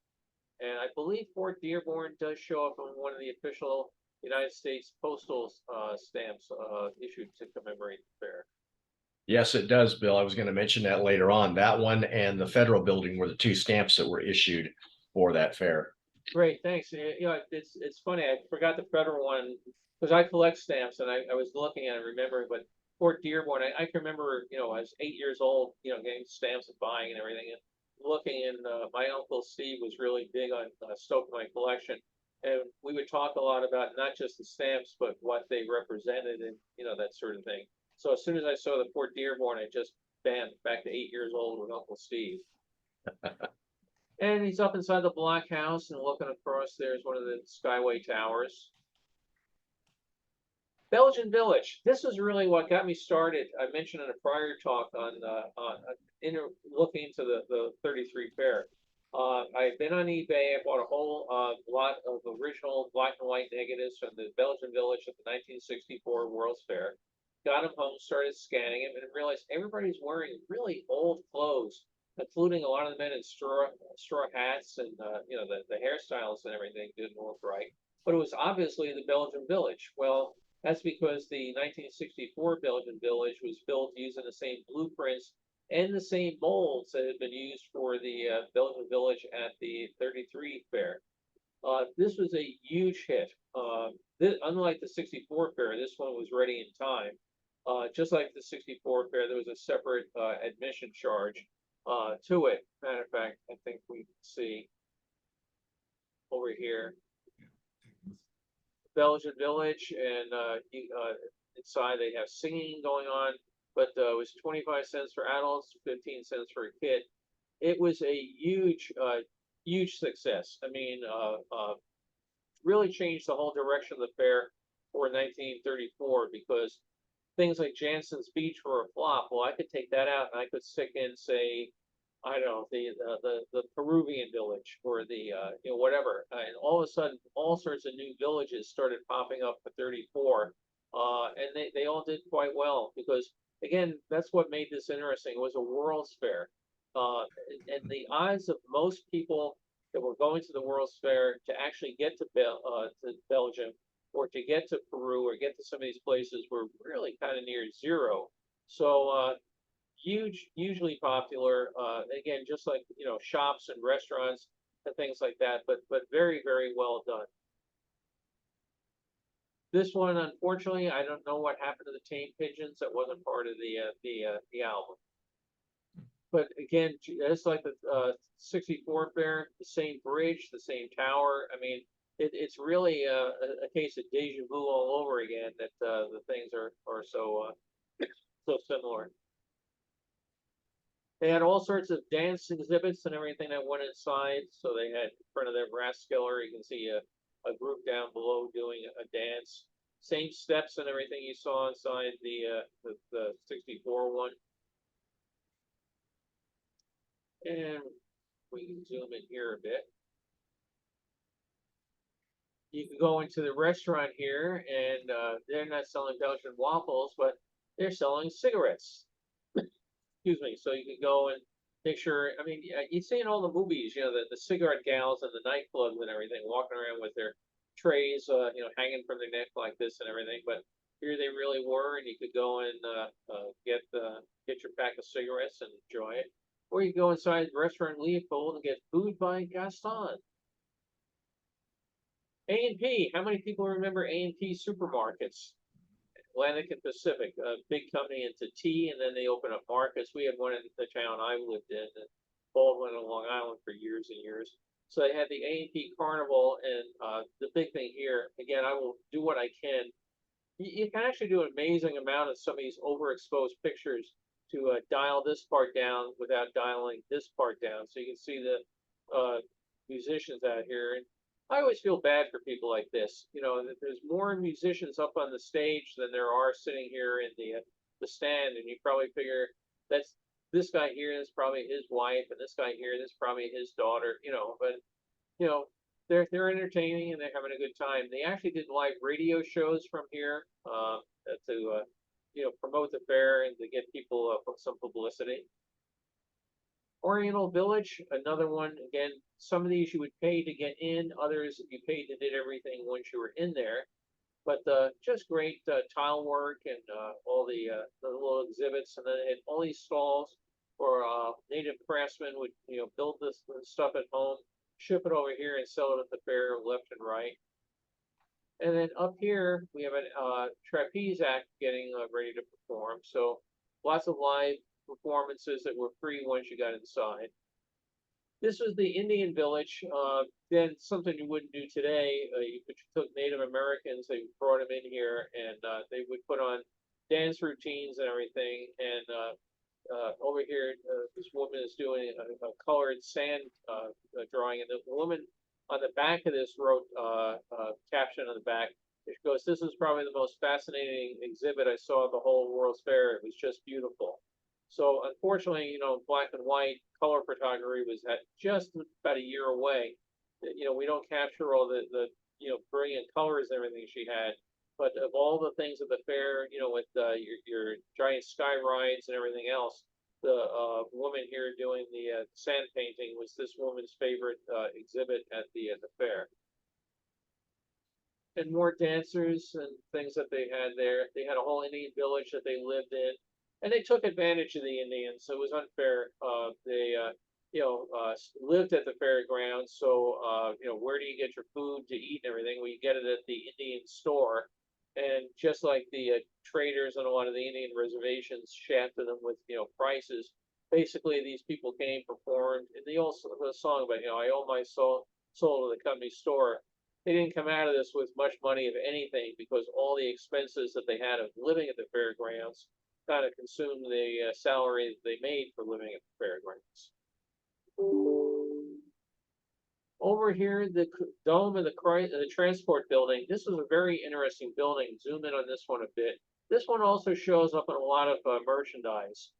And I believe Fort Dearborn does show up on one of the official United States postal stamps issued to commemorate the fair. Yes, it does, Bill. I was going to mention that later on. That one and the federal building were the two stamps that were issued for that fair. Great, thanks. It's funny. I forgot the federal one because I collect stamps, and I was looking at it, remembering. But Fort Dearborn, I can remember. I was 8 years old. Getting stamps and buying and everything. And looking, and my uncle Steve was really big on stoking my collection, and we would talk a lot about not just the stamps, but what they represented, and that sort of thing. So as soon as I saw the Fort Dearborn, I just bam, back to 8 years old with Uncle Steve. And he's up inside the block house, and looking across there is one of the Skyway Towers. Belgian Village. This is really what got me started. I mentioned in a prior talk on looking into the 33 fair. I've been on eBay. I bought a whole lot of original black and white negatives from the Belgian Village at the 1964 World's Fair. Got them home, started scanning them, and realized everybody's wearing really old clothes, including a lot of the men in straw hats, and the hairstyles and everything didn't look right. But it was obviously the Belgian Village. Well, That's because the 1964 Belgian village was built using the same blueprints and the same molds that had been used for the Belgian village at the 33 fair. This was a huge hit. Unlike the 64 fair, this one was ready in time. Just like the 64 fair, there was a separate admission charge to it. Matter of fact, I think we can see over here, Belgian village, and inside they have singing going on, but it was 25 cents for adults, 15 cents for a kid. It was a huge success. I mean, really changed the whole direction of the fair for 1934 because things like Jansen's Beach were a flop. Well, I could take that out and I could stick in, say, I don't know, the Peruvian village or the whatever. And all of a sudden, all sorts of new villages started popping up for 34, and they all did quite well because again, that's what made this interesting. It was a World's Fair, and the odds of most people that were going to the World's Fair to actually get to Belgium or to get to Peru or get to some of these places were really kind of near zero. So hugely popular. Again, just like shops and restaurants and things like that, but very well done. This one, unfortunately, I don't know what happened to the tame pigeons. That wasn't part of the album. But again, it's like the 64 fair, the same bridge, the same tower. I mean, it's really a case of deja vu all over again. That the things are so so similar. They had all sorts of dance exhibits and everything that went inside. So they had in front of their Rathskeller, you can see a group down below doing a dance. Same steps and everything you saw inside the 64 one. And we can zoom in here a bit. You can go into the restaurant here, and they're not selling Belgian waffles, but they're selling cigarettes. Excuse me. So you can go and make sure. I mean, you see in all the movies, the cigarette gals and the nightclubs and everything, walking around with their trays, hanging from their neck like this and everything. But here they really were, and you could go and get your pack of cigarettes and enjoy it, or you go inside the restaurant Leopold and get food by Gaston. A&P. How many people remember A&P supermarkets? Atlantic and Pacific, a big company into tea, and then they open up markets. We had one in the town I lived in Baldwin on Long Island for years and years. So they had the A&P Carnival, and the big thing here, again, I will do what I can. You can actually do an amazing amount of some of these overexposed pictures to dial this part down without dialing this part down. So you can see the musicians out here. And I always feel bad for people like this. There's more musicians up on the stage than there are sitting here in the stand, and you probably figure that's this guy here is probably his wife, and this guy here is probably his daughter. But they're entertaining and they're having a good time. They actually did live radio shows from here to promote the fair and to get people some publicity. Oriental Village, another one. Again, some of these you would pay to get in, others you paid to did everything once you were in there. But just great tile work and all the little exhibits, and then it had all these stalls where native craftsmen would build this stuff at home, ship it over here, and sell it at the fair left and right. And then up here we have a trapeze act getting ready to perform. So lots of live performances that were free once you got inside. This was the Indian village. Then something you wouldn't do today. You took Native Americans, they brought them in here, and they would put on dance routines and everything. And over here, this woman is doing a colored sand drawing, and the woman on the back of this wrote caption on the back. It goes, "This is probably the most fascinating exhibit I saw at the whole World's Fair. It was just beautiful." So unfortunately, black and white color photography was at just about a year away. We don't capture all the brilliant colors and everything she had. But of all the things at the fair, with your giant sky rides and everything else, the woman here doing the sand painting was this woman's favorite exhibit at the fair. and more dancers and things that they had there. They had a whole Indian village that they lived in, and they took advantage of the Indians. So it was unfair. They lived at the fairgrounds. So where do you get your food to eat and everything? Well, you get it at the Indian store. And just like the traders on a lot of the Indian reservations shafted them with prices, basically these people came, performed, and the song about I owe my soul to the company store. They didn't come out of this with much money, if anything, because all the expenses that they had of living at the fairgrounds kind of consumed the salary they made for living at the fairgrounds. Over here, the dome of the transport building. This was a very interesting building. Zoom in on this one a bit. This one also shows up in a lot of merchandise.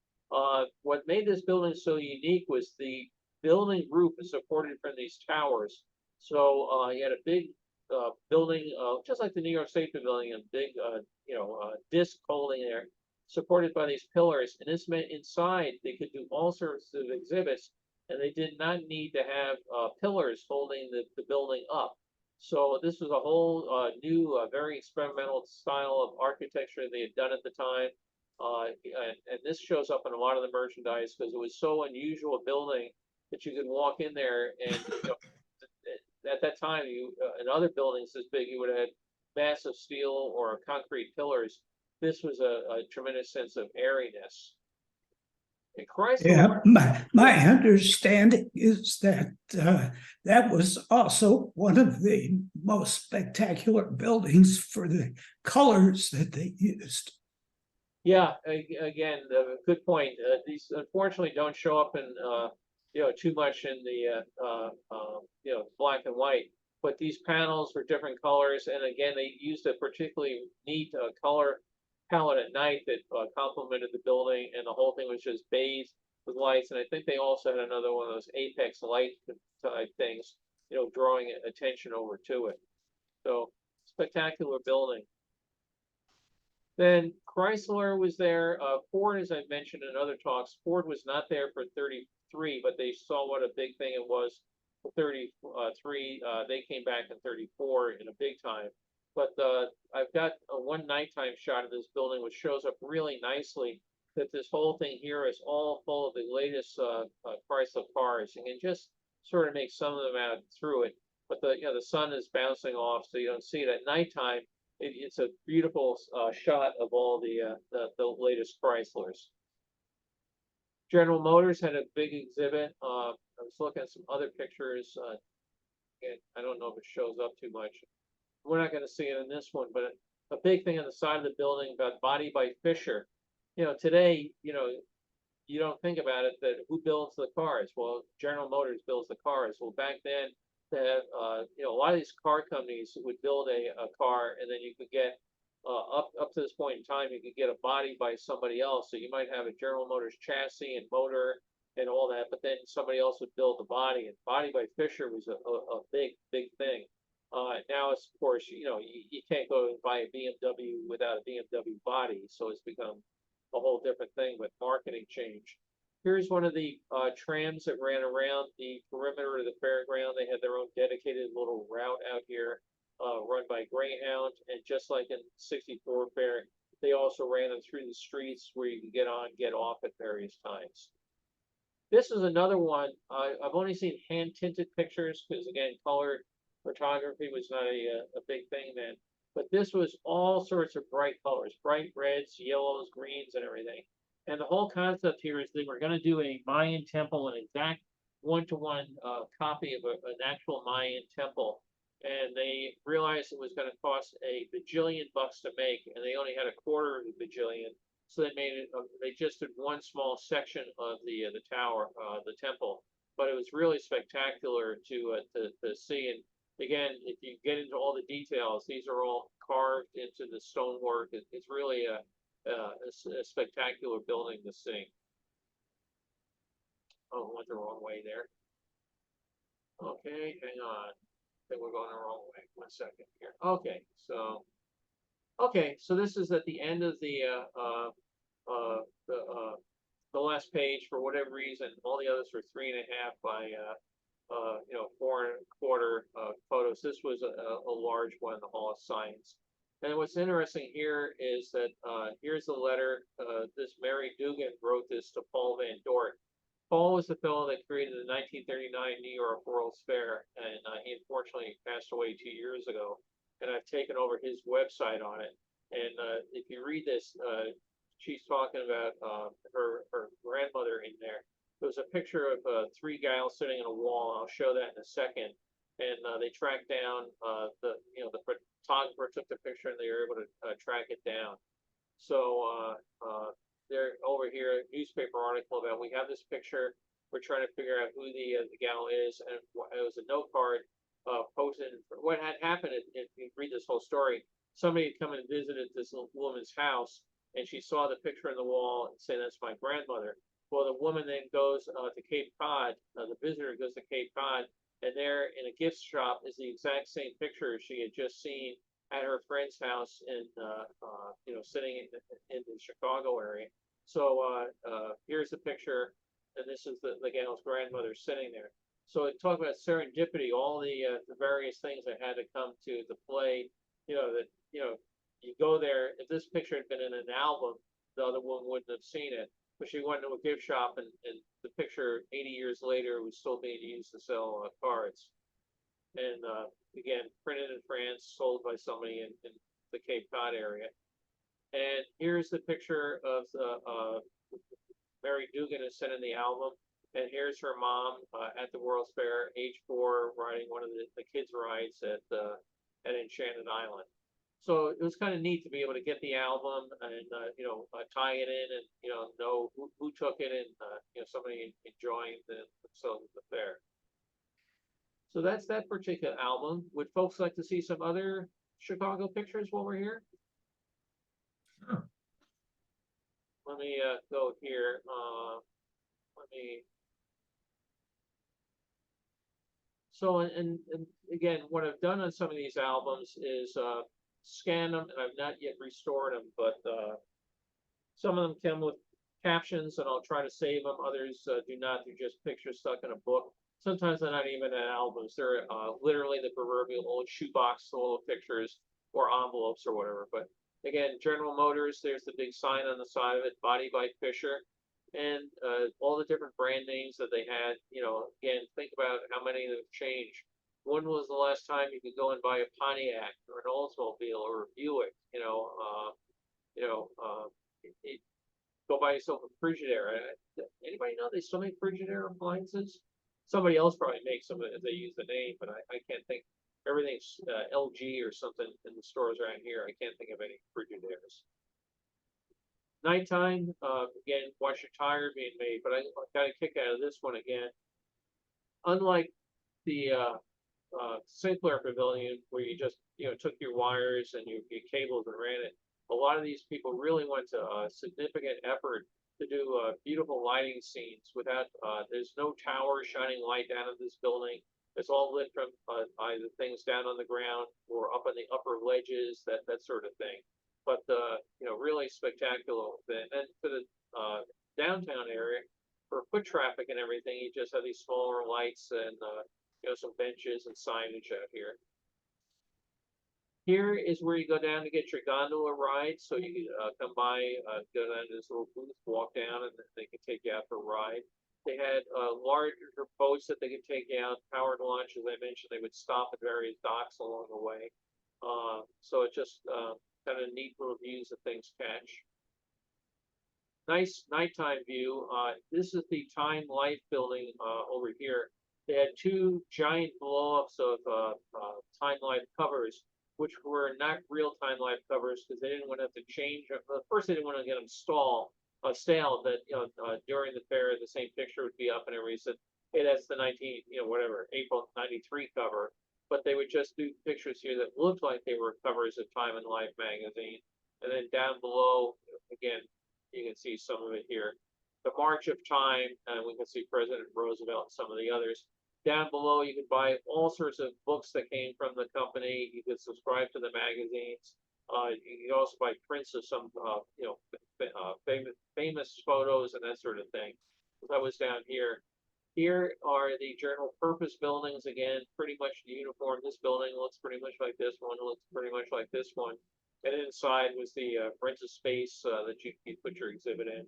What made this building so unique was the building roof is supported from these towers. So you had a big building, just like the New York State Pavilion, a big disc holding there, supported by these pillars. And this meant inside they could do all sorts of exhibits, and they did not need to have pillars holding the building up. So this was a whole new, very experimental style of architecture they had done at the time. And this shows up in a lot of the merchandise because it was so unusual a building that you could walk in there and at that time in other buildings this big you would have had massive steel or concrete pillars. This was a tremendous sense of airiness. And Yeah, my understanding is that that was also one of the most spectacular buildings for the colors that they used. Yeah, again, good point. These unfortunately don't show up in too much in the black and white, but these panels were different colors, and again, they used a particularly neat color palette at night that complemented the building, and the whole thing was just bathed with lights. And I think they also had another one of those apex light type things, drawing attention over to it. So spectacular building. Then Chrysler was there. Ford, as I mentioned in other talks, Ford was not there for 33, but they saw what a big thing it was for 33. They came back in 34 in a big time. But I've got one nighttime shot of this building, which shows up really nicely that this whole thing here is all full of the latest Chrysler cars. You can just sort of make some of them out through it, but the sun is bouncing off, so you don't see it at nighttime. It's a beautiful shot of all the latest Chryslers. General Motors had a big exhibit. I was looking at some other pictures. And I don't know if it shows up too much. We're not going to see it in this one, but a big thing on the side of the building about Body by Fisher. Today, you don't think about it that who builds the cars? Well, General Motors builds the cars. Well, back then, a lot of these car companies would build a car, and then you could get up to this point in time, you could get a body by somebody else. So you might have a General Motors chassis and motor and all that, but then somebody else would build the body. And Body by Fisher was a big thing. Now it's, of course, you can't go and buy a BMW without a BMW body, so it's become a whole different thing with marketing change. Here's one of the trams that ran around the perimeter of the fairground. They had their own dedicated little route out here, run by Greyhound, and just like in 64 Fair, they also ran them through the streets where you can get on, get off at various times. This is another one. I've only seen hand-tinted pictures because, again, color photography was not a big thing then. But this was all sorts of bright colors, bright reds, yellows, greens, and everything. And the whole concept here is they were going to do a Mayan temple, an exact one-to-one copy of an actual Mayan temple. And they realized it was going to cost $1 bajillion to make, and they only had $250 million. So they made it. They just did one small section of the tower, the temple. But it was really spectacular to see. And again, if you get into all the details, these are all carved into the stonework. It's really a spectacular building to see. Oh, I went the wrong way there. Okay, hang on. I think we're going the wrong way. 1 second here. Okay, so this is at the end of the last page. For whatever reason, all the others were 3.5 by 4¼ photos. This was a large one in the Hall of Science. And what's interesting here is that here's the letter. This Mary Dugan wrote this to Paul Van Dort. Paul was the fellow that created the 1939 New York World's Fair, and he unfortunately passed away 2 years ago. And I've taken over his website on it. And if you read this, she's talking about her grandmother in there. There was a picture of 3 gals sitting on a wall. I'll show that in a second. And they tracked down the photographer took the picture, and they were able to track it down. So they're over here, a newspaper article about we have this picture. We're trying to figure out who the gal is, and it was a note card posted. What had happened, if you read this whole story, somebody had come and visited this woman's house, and she saw the picture on the wall and say, "That's my grandmother." Well, the woman then goes to Cape Cod. The visitor goes to Cape Cod, and there in a gift shop is the exact same picture she had just seen at her friend's house in, sitting in the Chicago area. So here's the picture, and this is the gal's grandmother sitting there. So talk about serendipity, all the various things that had to come to the play. You go there. If this picture had been in an album, the other one wouldn't have seen it. But she went to a gift shop, and the picture 80 years later was still being used to sell cards. And again, printed in France, sold by somebody in the Cape Cod area. And here's the picture of Mary Dugan is sent in the album. And here's her mom at the World's Fair, age 4, riding one of the kids' rides at Enchanted Island. So it was kind of neat to be able to get the album and tie it in, and know who took it, and somebody enjoying themselves at the fair. So that's that particular album. Would folks like to see some other Chicago pictures while we're here? Sure. Let me go here. So, and again, what I've done on some of these albums is scan them, and I've not yet restored them, but some of them come with captions, and I'll try to save them. Others do not. They're just pictures stuck in a book. Sometimes they're not even in albums. They're literally the proverbial old shoebox full of pictures or envelopes or whatever. But again, General Motors, there's the big sign on the side of it, Body by Fisher, and all the different brand names that they had. Again, think about how many have changed. When was the last time you could go and buy a Pontiac or an Oldsmobile or a Buick? Go buy yourself a Frigidaire. Anybody know they still make Frigidaire appliances? Somebody else probably makes them if they use the name, but I can't think. Everything's LG or something in the stores around here. I can't think of any Frigidaires. Nighttime, again, watch your tire being made, but I got a kick out of this one again. Unlike the Sinclair Pavilion, where you just took your wires and your cables and ran it, a lot of these people really went to significant effort to do beautiful lighting scenes without. There's no tower shining light down in this building. It's all lit from either things down on the ground or up on the upper ledges, that sort of thing. But really spectacular. And then for the downtown area, for foot traffic and everything, you just have these smaller lights and some benches and signage out here. Here is where you go down to get your gondola ride. So you come by, go down to this little booth, walk down, and they can take you out for a ride. They had larger boats that they could take you out, powered launch. As I mentioned, they would stop at various docks along the way. So it's just kind of neat little views that things catch. Nice nighttime view. This is the Time Life building over here. They had 2 giant blow-ups of Time Life covers, which were not real Time Life covers because they didn't want to have to change. First, they didn't want to get them stale. That during the fair, the same picture would be up, and everybody said, "Hey, that's the April '93 cover." But they would just do pictures here that looked like they were covers of Time and Life magazine. And then down below, again, you can see some of it here. The March of Time, and we can see President Roosevelt and some of the others. Down below, you can buy all sorts of books that came from the company. You can subscribe to the magazines. You can also buy prints of some, famous photos and that sort of thing. That was down here. Here are the general purpose buildings, again, pretty much uniform. This building looks pretty much like this one, looks pretty much like this one. And inside was the rented space that you put your exhibit in.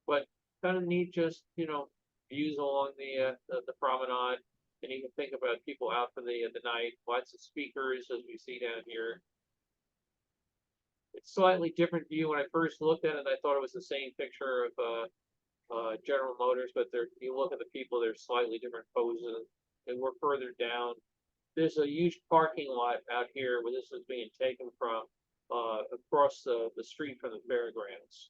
But kind of neat, just, views along the promenade. And you can think about people out for the night, lots of speakers as we see down here. It's slightly different view. When I first looked at it, I thought it was the same picture of General Motors, but you look at the people, they're slightly different poses. And we're further down. There's a huge parking lot out here where this is being taken from, across the street from the fairgrounds.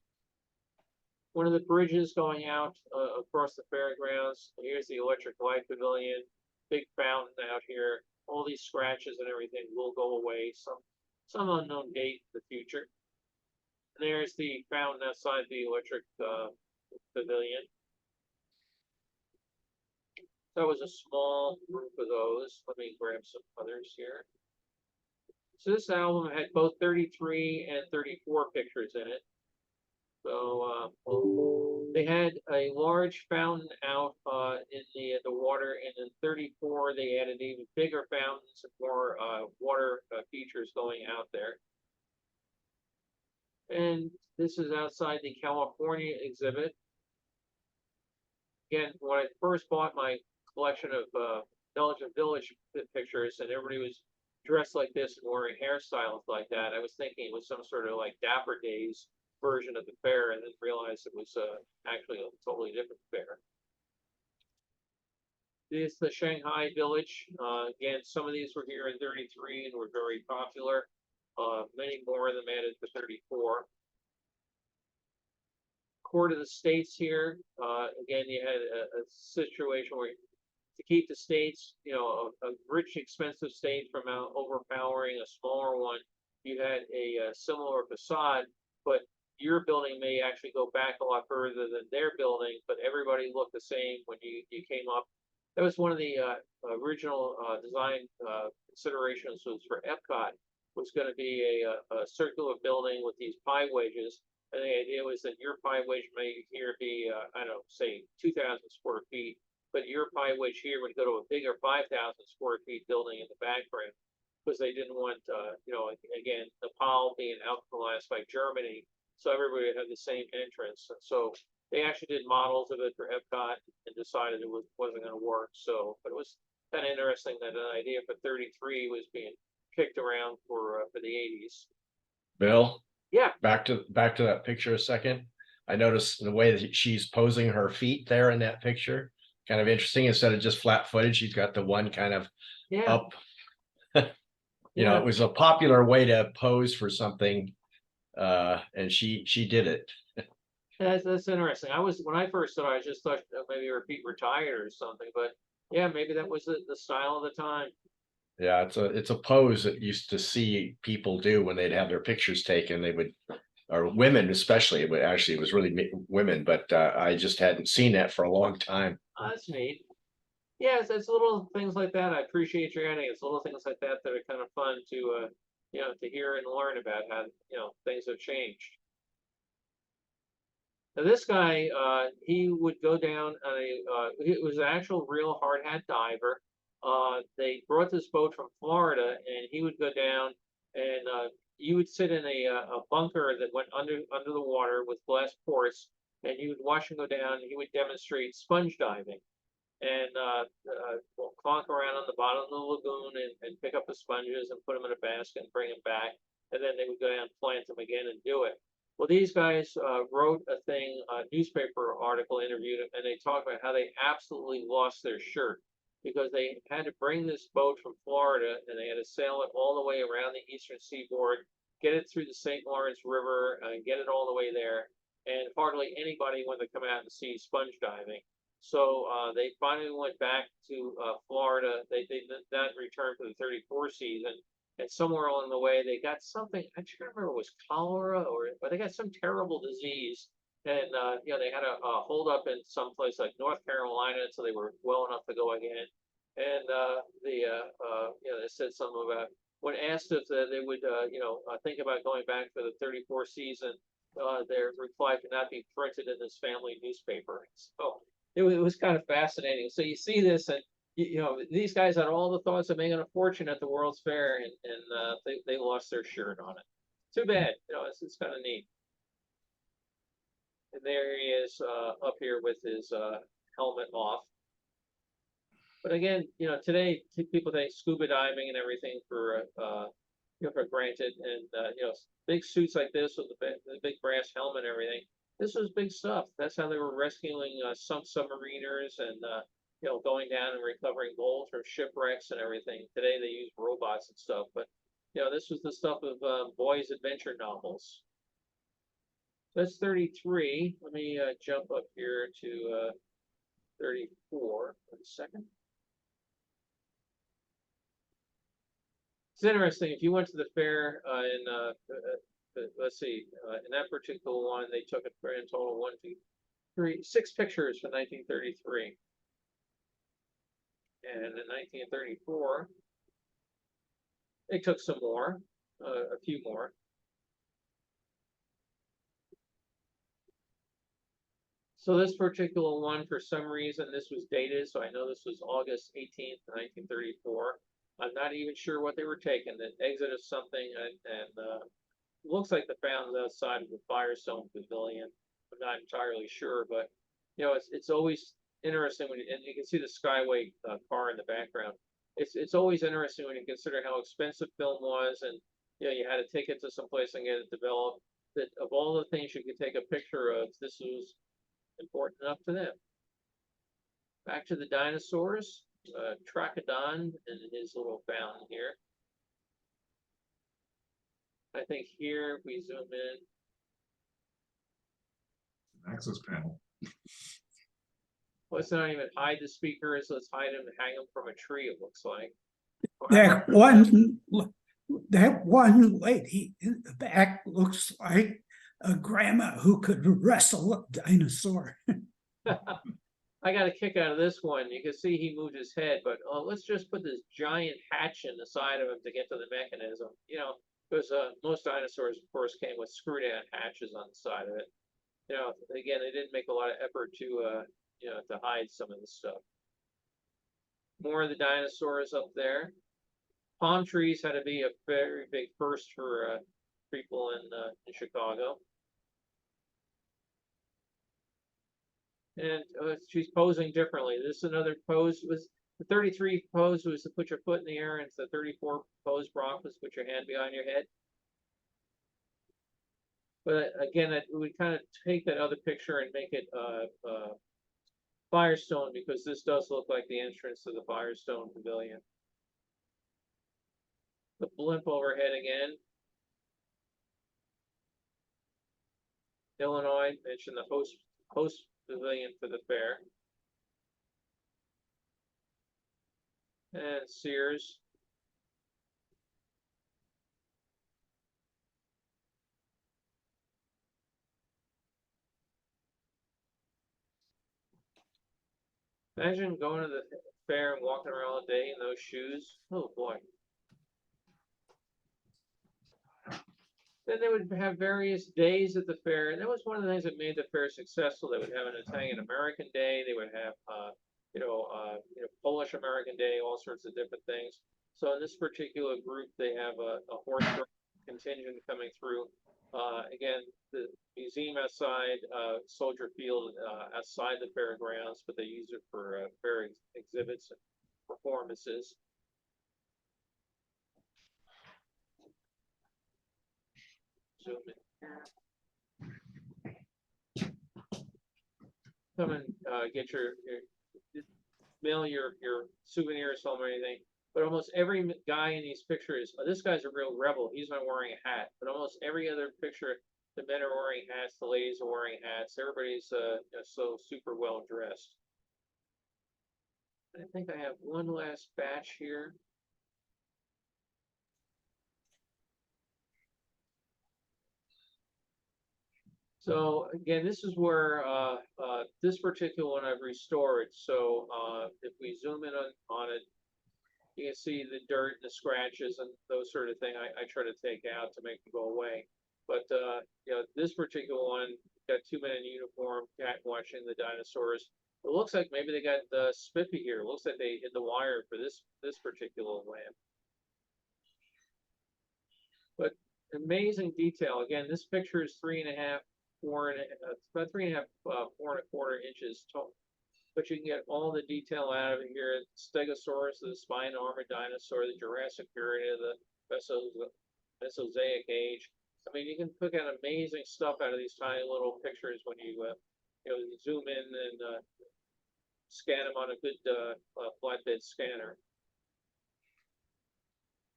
One of the bridges going out across the fairgrounds. Here's the electric light pavilion, big fountain out here. All these scratches and everything will go away some unknown date in the future. And there's the fountain outside the electric pavilion. That was a small group of those. Let me grab some others here. So this album had both 33 and 34 pictures in it. So they had a large fountain out in the water, and in 34 they added even bigger fountains and more water features going out there. And this is outside the California exhibit. Again, when I first bought my collection of Belgian Village pictures, and everybody was dressed like this and wearing hairstyles like that, I was thinking it was some sort of like Dapper Days version of the fair, and then realized it was actually a totally different fair. This is the Shanghai Village. Again, some of these were here in 33 and were very popular. Many more of them added to 34. Court of the States here. Again, you had a situation where to keep the states, a rich, expensive state from overpowering a smaller one, you had a similar facade, but your building may actually go back a lot further than their building, but everybody looked the same when you came up. That was one of the original design considerations was for Epcot, was going to be a circular building with these pie wedges. And the idea was that your pie wedge may here be, I don't know, say 2,000 square feet, but your pie wedge here would go to a bigger 5,000 square feet building in the background, because they didn't want, again, Nepal being outclassed by Germany, so everybody would have the same entrance. And so they actually did models of it for Epcot and decided it wasn't going to work. So, but it was kind of interesting that an idea for 33 was being kicked around for the 80s. Bill, Yeah. back to that picture a second. I noticed the way that she's posing her feet there in that picture, kind of interesting. Instead of just flat footed, she's got the one kind of up. Yeah. It was a popular way to pose for something, and she did it. That's interesting. When I first saw it, I just thought maybe her feet were tired or something, but yeah, maybe that was the style of the time. Yeah, it's a pose that used to see people do when they'd have their pictures taken. They would, or women especially, it was really women, but I just hadn't seen that for a long time. Oh, that's neat. Yeah, it's little things like that. I appreciate your adding. It's little things like that that are kind of fun to to hear and learn about how things have changed. Now this guy, he would go down on it was an actual real hard hat diver. They brought this boat from Florida, and he would go down, and you would sit in a bunker that went under the water with glass ports, and you would watch him go down. And he would demonstrate sponge diving, and clonk around on the bottom of the lagoon and pick up the sponges and put them in a basket and bring them back, and then they would go down and plant them again and do it. Well, these guys wrote a newspaper article, interviewed them, and they talked about how they absolutely lost their shirt because they had to bring this boat from Florida, and they had to sail it all the way around the eastern seaboard, get it through the St. Lawrence River, get it all the way there, and hardly anybody wanted to come out and see sponge diving. So they finally went back to Florida. They did not return for the 34 season. And somewhere along the way, they got something, I can't remember if it was cholera but they got some terrible disease. And, they had a hold up in some place like North Carolina, so they were well enough to go again. And they said something about, when asked if they would, think about going back for the 34 season, their reply could not be printed in this family newspaper. So it was kind of fascinating. So you see this, and you know, these guys had all the thoughts of making a fortune at the World's Fair, and they lost their shirt on it. Too bad. You know, it's kind of neat. And there he is up here with his helmet off. But again, you know, today people take scuba diving and everything for you know, for granted, and you know, big suits like this with the big brass helmet and everything. This was big stuff. That's how they were rescuing sunk submariners and you know, going down and recovering gold from shipwrecks and everything. Today they use robots and stuff, but you know, this was the stuff of boys' adventure novels. That's 33. Let me jump up here to 34 for a second. It's interesting. If you went to the fair let's see, in that particular one, they took it for in total 1, 2, 3, 6 pictures from 1933. And in 1934, they took some more, a few more. So this particular one, for some reason, this was dated, so I know this was August 18th, 1934. I'm not even sure what they were taking, the exit of something, and looks like the found outside of the Firestone Pavilion. I'm not entirely sure, but you know, it's always interesting when and you can see the Skyway car in the background. It's always interesting when you consider how expensive film was, and you know, you had to take it to some place and get it developed. That of all the things you could take a picture of, this was important enough to them. Back to the dinosaurs, Trachodon and his little fountain here. I think here, if we zoom in, Access panel. let's not even hide the speakers, let's hide them and hang them from a tree, it looks like. That one lady in the back looks like a grandma who could wrestle a dinosaur. I got a kick out of this one. You can see he moved his head, but let's just put this giant hatch in the side of him to get to the mechanism. You know, because most dinosaurs, of course, came with screw-down hatches on the side of it. You know, again, they didn't make a lot of effort to, you know, to hide some of the stuff. More of the dinosaurs up there. Palm trees had to be a very big first for people in Chicago. And she's posing differently. This is another pose. Was the 33 pose was to put your foot in the air, and the 34 pose, Brock, was put your hand behind your head. But again, it would kind of take that other picture and make it Firestone, because this does look like the entrance to the Firestone Pavilion. The blimp overhead again. Illinois, mentioned the host pavilion for the fair. And Sears. Imagine going to the fair and walking around all day in those shoes. Oh boy. Then they would have various days at the fair, and that was one of the things that made the fair successful. They would have an Italian American Day. They would have, you know, Polish American Day, all sorts of different things. So in this particular group, they have a horse contingent coming through. Again, the museum outside, Soldier Field outside the fairgrounds, but they use it for fair exhibits and performances. Zoom in. Come and get your mail your souvenirs home or anything. But almost every guy in these pictures, this guy's a real rebel. He's not wearing a hat. But almost every other picture, the men are wearing hats, the ladies are wearing hats. Everybody's so super well dressed. I think I have one last batch here. So again, this is where this particular one I've restored. So if we zoom in on it, you can see the dirt and the scratches and those sort of thing I try to take out to make them go away. But you know, this particular one got 2 men in uniform cat watching the dinosaurs. It looks like maybe they got spiffy here. It looks like they hit the wire for this particular lamp. But amazing detail. Again, this picture is 3.5, 4 and about 3.5, 4.25 inches tall. But you can get all the detail out of it here. Stegosaurus, the spine armored dinosaur, the Jurassic period, the Mesozoic age. I mean, you can pick out amazing stuff out of these tiny little pictures when you zoom in and scan them on a good flatbed scanner.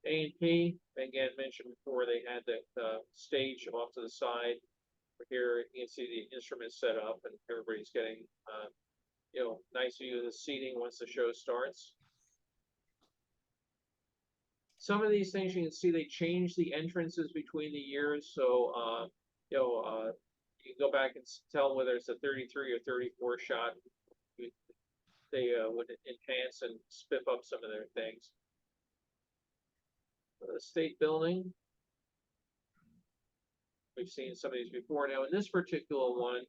A&P, again, mentioned before, they had that stage off to the side. Here you can see the instruments set up, and everybody's getting nice view of the seating once the show starts. Some of these things you can see they change the entrances between the years, so you can go back and tell whether it's a 33 or 34 shot. They would enhance and spiff up some of their things. The state building. We've seen some of these before. Now in this particular one,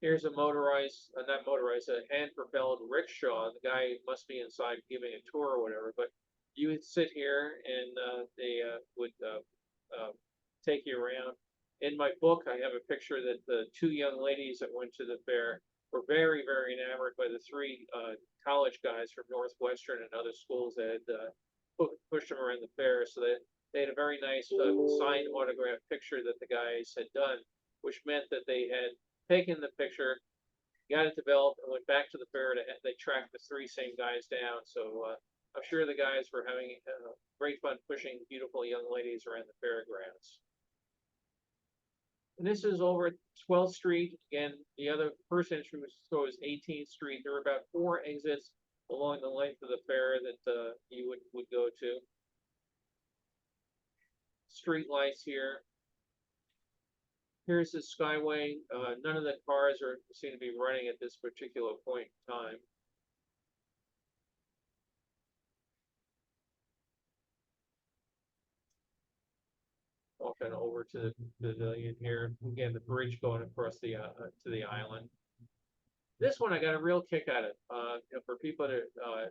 here's a motorized, not motorized, a hand-propelled rickshaw. The guy must be inside giving a tour or whatever, but you would sit here and they would take you around. In my book, I have a picture that the 2 young ladies that went to the fair were very, very enamored by the 3 college guys from Northwestern and other schools that had pushed them around the fair. So that they had a very nice signed autograph picture that the guys had done, which meant that they had taken the picture, got it developed, and went back to the fair. They tracked the 3 same guys down. So I'm sure the guys were having great fun pushing beautiful young ladies around the fairgrounds. And this is over at 12th Street. Again, the other first entry was 18th Street. There were about 4 exits along the length of the fair that you would go to. Street lights here. Here's the Skyway. None of the cars seem to be running at this particular point in time. Walking over to the pavilion here. Again, the bridge going across the to the island. This one I got a real kick out of. For people that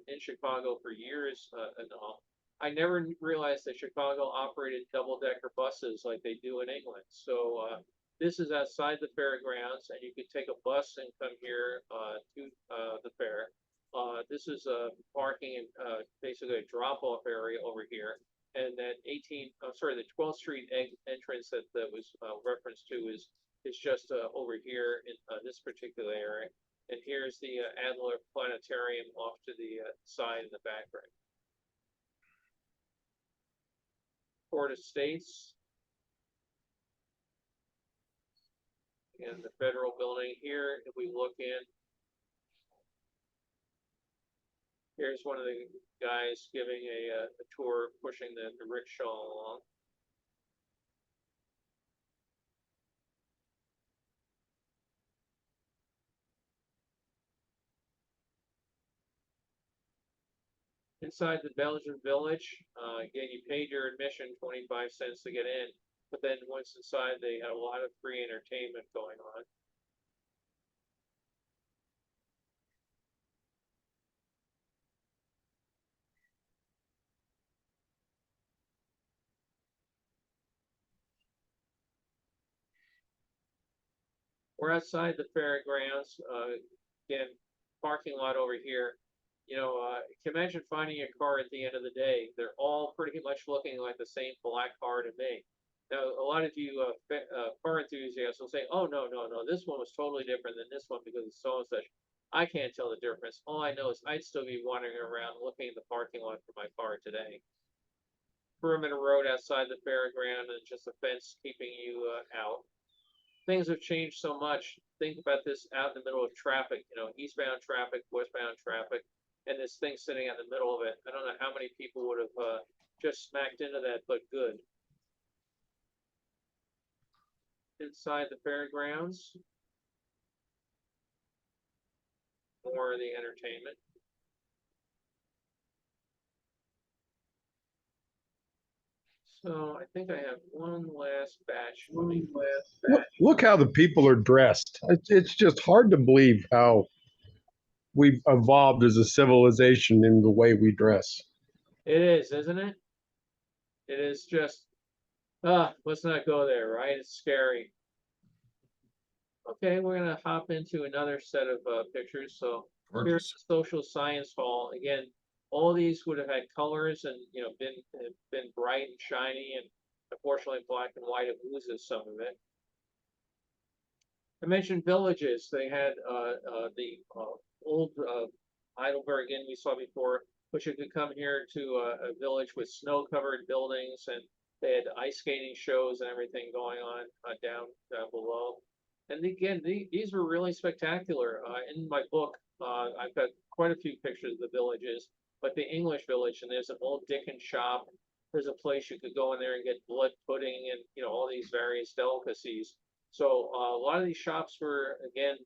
in Chicago for years and all, I never realized that Chicago operated double-decker buses like they do in England. So this is outside the fairgrounds, and you could take a bus and come here to the fair. This is parking and basically a drop-off area over here. And that the 12th Street entrance that was referenced to is just over here in this particular area. And here's the Adler Planetarium off to the side in the background. Port of States. And the federal building here, if we look in, here's one of the guys giving a tour, pushing the rickshaw along. Inside the Belgian village, again, you paid your admission, 25 cents to get in, but then once inside, they had a lot of free entertainment going on. We're outside the fairgrounds. Again, parking lot over here. Can you imagine finding a car at the end of the day? They're all pretty much looking like the same black car to me. Now, a lot of you car enthusiasts will say, "Oh no, no, no! This one was totally different than this one because it's so and such." I can't tell the difference. All I know is I'd still be wandering around looking at the parking lot for my car today. Perimeter road outside the fairground and just a fence keeping you out. Things have changed so much. Think about this out in the middle of traffic, eastbound traffic, westbound traffic, and this thing sitting out in the middle of it. I don't know how many people would have just smacked into that, but good. Inside the fairgrounds, more of the entertainment. So I think I have one last batch. look how the people are dressed. It's just hard to believe how we've evolved as a civilization in the way we dress. It is, isn't it? It is just, let's not go there, right? It's scary. Okay, we're gonna hop into another set of pictures. So here's Gorgeous. the social science hall. Again, all these would have had colors and been bright and shiny, and unfortunately black and white it loses some of it. I mentioned villages. They had the old Heidelberg Inn we saw before, but you could come here to a village with snow-covered buildings, and they had ice skating shows and everything going on down below. And again, these were really spectacular. In my book, I've got quite a few pictures of the villages, but the English village, and there's an old Dickens shop. There's a place you could go in there and get blood pudding and all these various delicacies. So a lot of these shops were, again,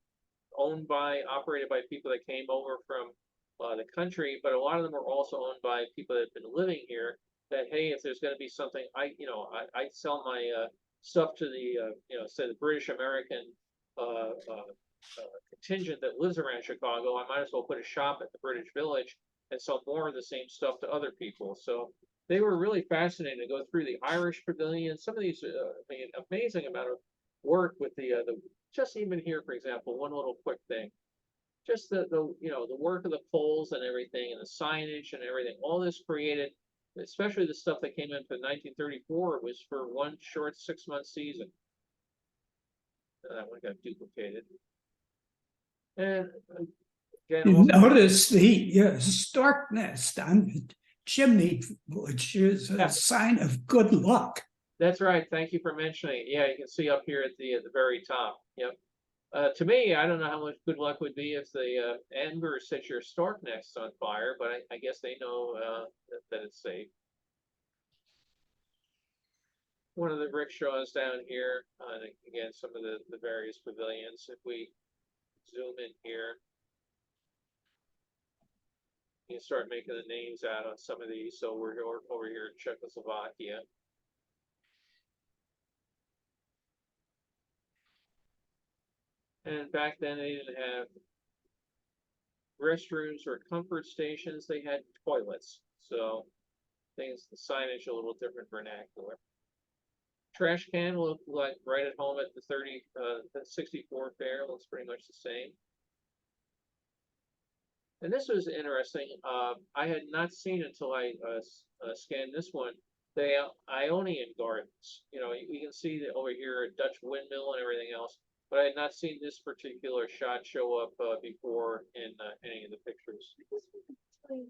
operated by people that came over from the country, but a lot of them were also owned by people that have been living here. That, hey, if there's going to be something, I sell my stuff to the say the British American contingent that lives around Chicago. I might as well put a shop at the British Village and sell more of the same stuff to other people. So they were really fascinating to go through the Irish Pavilion. Some of these, amazing amount of work with the just even here, for example, one little quick thing, just the work of the poles and everything, and the signage and everything. All this created, especially the stuff that came in for 1934, was for one short 6-month season. That one got duplicated. And again, You also, notice the stork nest on the chimney, which is a Yeah. sign of good luck. that's right. Thank you for mentioning it. Yeah, you can see up here at the very top. Yep. To me, I don't know how much good luck would be if the embers set your stork nest on fire, but I guess they know that it's safe. One of the rickshaws down here, and again, some of the various pavilions. If we zoom in here, you start making the names out on some of these. So we're over here in Czechoslovakia. And back then they didn't have restrooms or comfort stations. They had toilets. So things, the signage a little different vernacular. Trash can looked like right at home at the 64 fair. Looks pretty much the same. And this was interesting. I had not seen until I scanned this one. The Ionian Gardens. You can see that over here a Dutch windmill and everything else. But I had not seen this particular shot show up before in any of the pictures.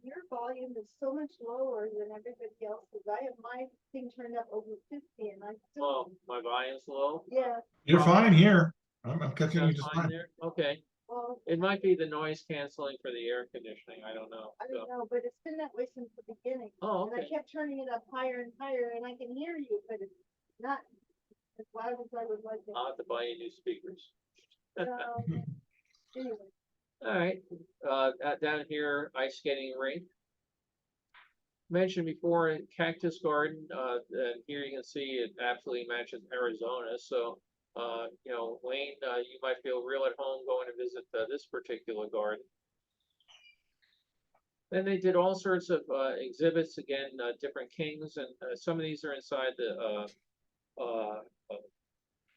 Your volume is so much lower than everybody else's. I have my thing turned up over 50 and I'm still. Oh, my volume's low. Yeah, You're fine here. I'm catching you That's just fine fine. there. Okay. well, It might be the noise canceling for the air conditioning. I don't know. I don't know, but it's been that way since the beginning. Oh, And I okay. kept turning it up higher and higher and I can hear you, but it's not as loud as I would like it. I'll have to buy you new speakers. So, anyway, All right, down here, ice skating rink. Mentioned before, Cactus Garden, and here you can see it absolutely matches Arizona. So, Wayne, you might feel real at home going to visit this particular garden. Then they did all sorts of exhibits, again, different kings, and some of these are inside the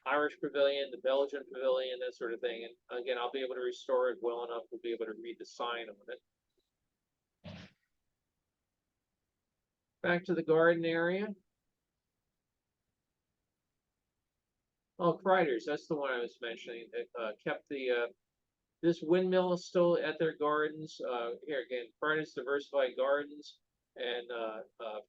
Irish Pavilion, the Belgian Pavilion, that sort of thing. And again, I'll be able to restore it well enough to be able to read the sign on it. Back to the garden area. Oh, Kreider's, that's the one I was mentioning. It kept this windmill is still at their gardens. Here again, Kreider's Diversified Gardens, and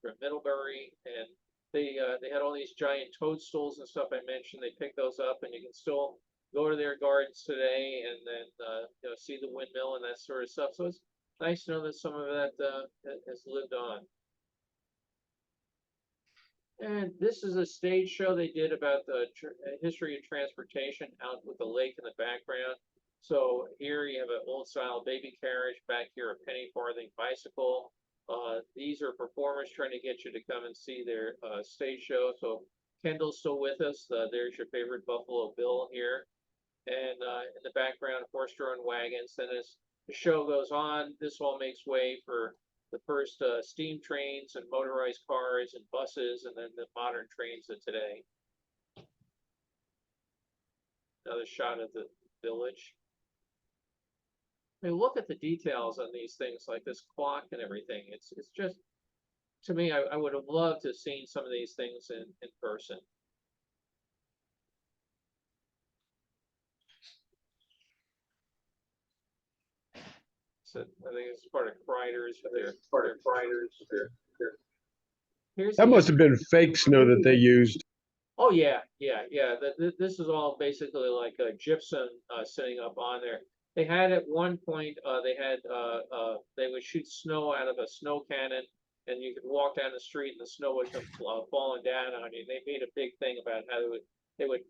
from Middlebury, and they had all these giant toadstools and stuff I mentioned. They picked those up, and you can still go to their gardens today and then see the windmill and that sort of stuff. So it's nice to know that some of that has lived on. And this is a stage show they did about the history of transportation out with the lake in the background. So here you have an old style baby carriage, back here a penny farthing bicycle. These are performers trying to get you to come and see their stage show. So Kendall's still with us. There's your favorite Buffalo Bill here. And in the background, horse-drawn wagons. Then as the show goes on, this all makes way for the first steam trains and motorized cars and buses, and then the modern trains of today. Another shot of the village. I mean, look at the details on these things, like this clock and everything. It's just, to me, I would have loved to have seen some of these things in person. So I think it's part of Kreider's. Here's That the must have been fake snow that they used. Oh yeah. This is all basically like gypsum sitting up on there. They had at one point they would shoot snow out of a snow cannon, and you could walk down the street and the snow would come falling down on you. They made a big thing about how they would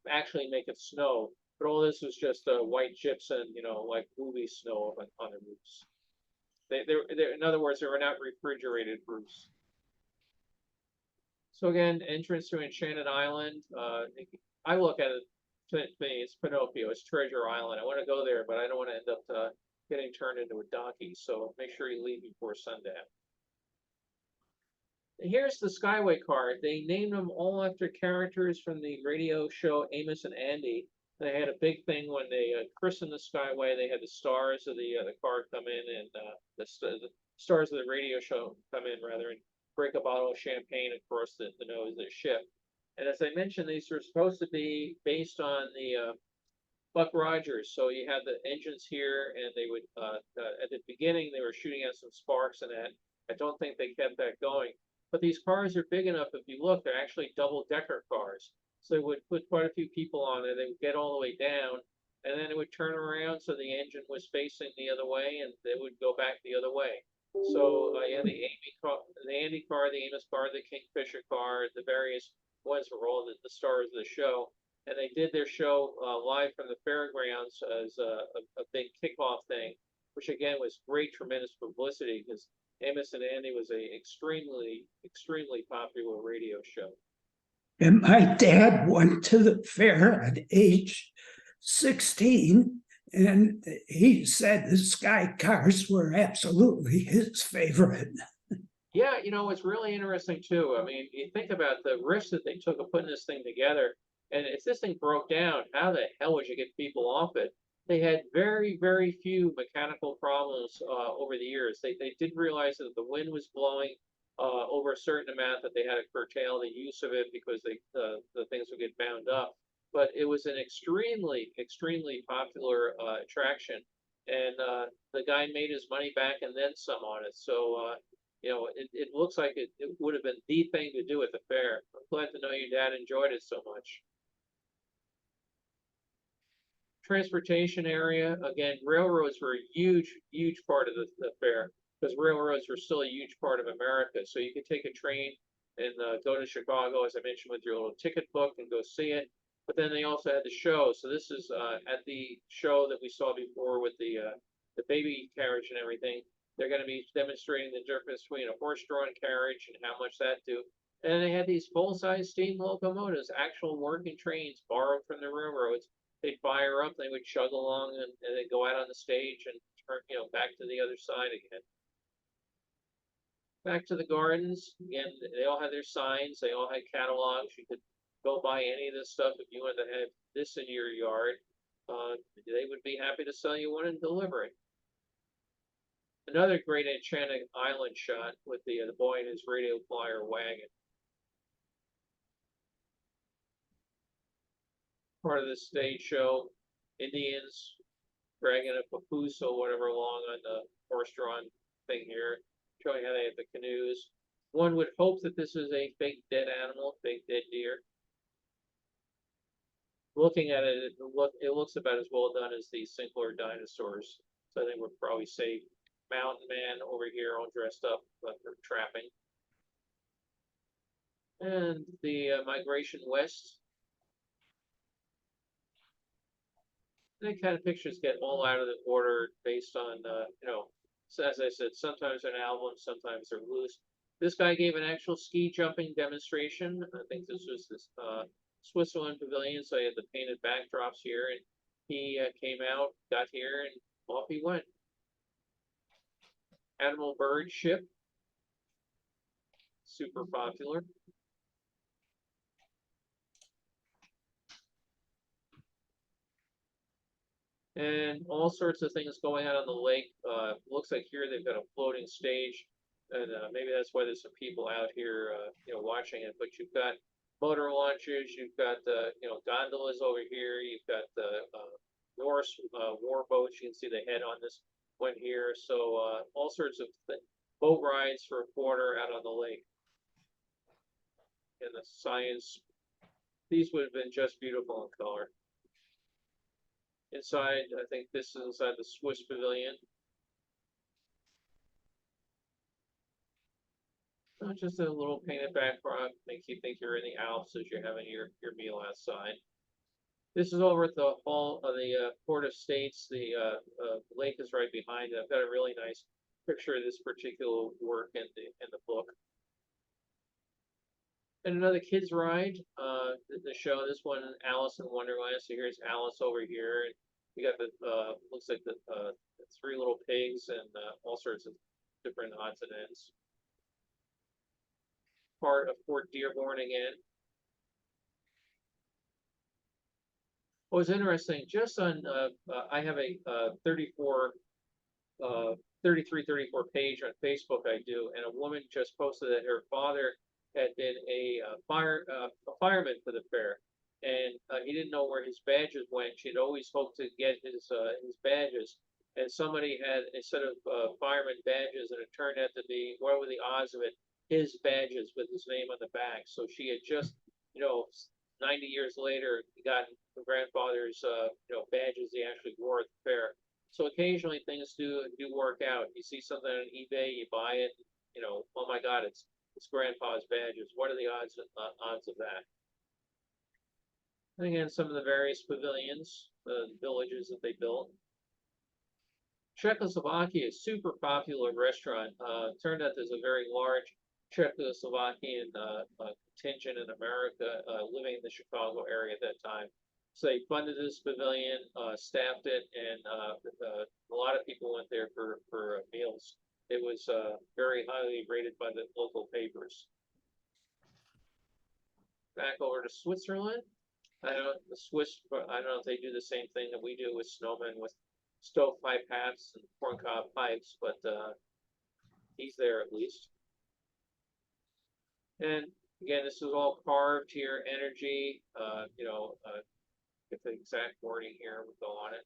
actually make it snow, but all this was just white gypsum, like movie snow on the roofs. They in other words, they were not refrigerated roofs. So again, entrance to Enchanted Island. I look at it, to me, it's Pinocchio, it's Treasure Island. I want to go there, but I don't want to end up getting turned into a donkey. So make sure you leave before sundown. And here's the Skyway car. They named them all after characters from the radio show Amos and Andy. They had a big thing when they christened the Skyway. They had the stars of the car come in, and the stars of the radio show come in, rather, and break a bottle of champagne across the nose of the ship. And as I mentioned, these were supposed to be based on the Buck Rogers. So you had the engines here, and they would at the beginning they were shooting out some sparks and that. I don't think they kept that going. But these cars are big enough. If you look, they're actually double-decker cars. So they would put quite a few people on there. They would get all the way down, and then it would turn around so the engine was facing the other way, and they would go back the other way. So yeah, the Andy car, the Amos car, the Kingfisher car, the various ones were all the stars of the show, and they did their show live from the fairgrounds as a big kickoff thing, which again was great, tremendous publicity because Amos and Andy was a extremely popular radio show. And my dad went to the fair at age 16, and he said the Sky Cars were absolutely his favorite. Yeah, it's really interesting too. I mean, you think about the risks that they took of putting this thing together, and if this thing broke down, how the hell would you get people off it? They had very few mechanical problems over the years. They did realize that the wind was blowing over a certain amount, that they had to curtail the use of it because the things would get bound up. But it was an extremely popular attraction, and the guy made his money back and then some on it. So it looks like it would have been the thing to do at the fair. I'm glad to know your dad enjoyed it so much. Transportation area, again, railroads were a huge part of the fair, because railroads were still a huge part of America. So you could take a train and go to Chicago, as I mentioned, with your little ticket book and go see it. But then they also had the show. So this is at the show that we saw before with the baby carriage and everything. They're going to be demonstrating the difference between a horse-drawn carriage and how much that do. And they had these full-size steam locomotives, actual working trains borrowed from the railroads. They'd fire up, they would chug along, and they'd go out on the stage and turn, back to the other side again. Back to the gardens, again, they all had their signs, they all had catalogs. You could go buy any of this stuff if you wanted to have this in your yard. They would be happy to sell you one and deliver it. Another great Enchanted Island shot with the boy in his radio flyer wagon. Part of the stage show, Indians dragging a papoose or whatever along on the horse-drawn thing here, showing how they have the canoes. One would hope that this is a fake dead animal, fake dead deer. Looking at it, it looks about as well done as the Sinclair dinosaurs. So I think we'd probably say Mountain Man over here all dressed up for trapping. And the migration west. That kind of pictures get all out of the order based on, so as I said, sometimes they're an album, sometimes they're loose. This guy gave an actual ski jumping demonstration. I think this was this Switzerland Pavilion, so he had the painted backdrops here, and he came out, got here, and off he went. Admiral Byrd ship, super popular. And all sorts of things going on the lake. Looks like here they've got a floating stage, and maybe that's why there's some people out here, watching it. But you've got motor launches, you've got gondolas over here, you've got the Norse war boats. You can see the head on this one here. So all sorts of boat rides for a quarter out on the lake. And the science, these would have been just beautiful in color. Inside, I think this is inside the Swiss Pavilion. Just a little painted backdrop, makes you think you're in the Alps as you're having your meal outside. This is over at the hall of the Port of States. The lake is right behind it. I've got a really nice picture of this particular work in the book. And another kids ride, the show, this one, Alice in Wonderland. So here's Alice over here. And you got the, looks like the three little pigs and all sorts of different odds and ends. Part of Fort Dearborn again. What was interesting, just on, I have a 34 page on Facebook I do, and a woman just posted that her father had been a fireman for the fair, and he didn't know where his badges went. She'd always hoped to get his badges, and somebody had a set of fireman badges, and it turned out to be, what were the odds of it, his badges with his name on the back. So she had just, 90 years later, gotten her grandfather's badges he actually wore at the fair. So occasionally things do work out. You see something on eBay, you buy it, oh my God, it's grandpa's badges. What are the odds of that? And again, some of the various pavilions, the villages that they built. Czechoslovakia is super popular restaurant. Turned out there's a very large Czechoslovakian contingent in America living in the Chicago area at that time. So they funded this pavilion, staffed it, and a lot of people went there for meals. It was very highly rated by the local papers. Back over to Switzerland. I don't know if they do the same thing that we do with snowmen with stovepipe hats and corncob pipes, but he's there at least. And again, this is all carved here, energy, get the exact wording here, we'll go on it.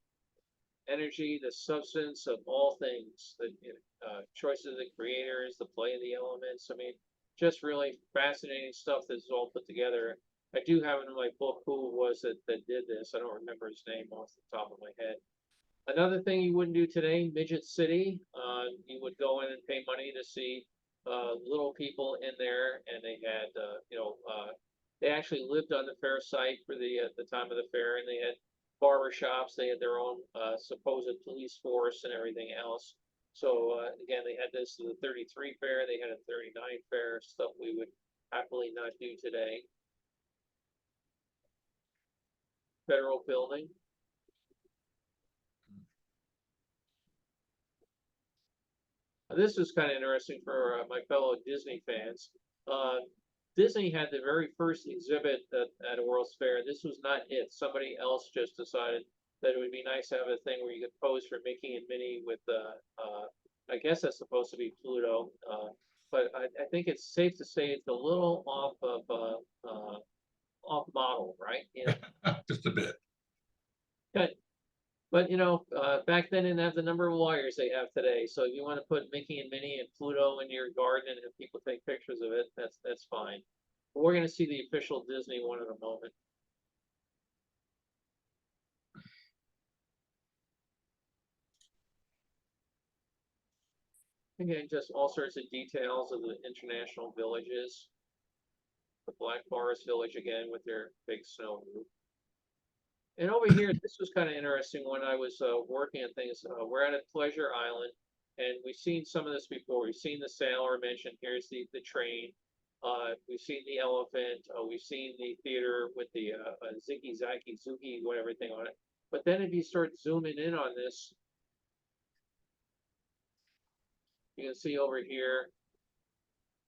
Energy, the substance of all things, the choices of the creators, the play of the elements. I mean, just really fascinating stuff that's all put together. I do have it in my book who was it that did this. I don't remember his name off the top of my head. Another thing you wouldn't do today, Midget City. You would go in and pay money to see little people in there, and they had, they actually lived on the fair site for the time of the fair, and they had barber shops. They had their own supposed police force and everything else. So again, they had this the 33 fair, they had a 39 fair, stuff we would happily not do today. Federal building. This is kind of interesting for my fellow Disney fans. Disney had the very first exhibit at a World's Fair. This was not it. Somebody else just decided that it would be nice to have a thing where you could pose for Mickey and Minnie with, I guess that's supposed to be Pluto. But I think it's safe to say it's a little off model, right? Just a bit. Good. But back then didn't have the number of lawyers they have today. So if you want to put Mickey and Minnie and Pluto in your garden and have people take pictures of it, that's fine. But we're going to see the official Disney one in a moment. Again, just all sorts of details of the international villages. The Black Forest Village again with their big snow roof. And over here, this was kind of interesting when I was working on things. We're at a Pleasure Island, And we've seen some of this before. We've seen the sailor mentioned. Here's the train. We've seen the elephant. We've seen the theater with the Ziggy Zacky Zuki, whatever thing on it. But then if you start zooming in on this, you can see over here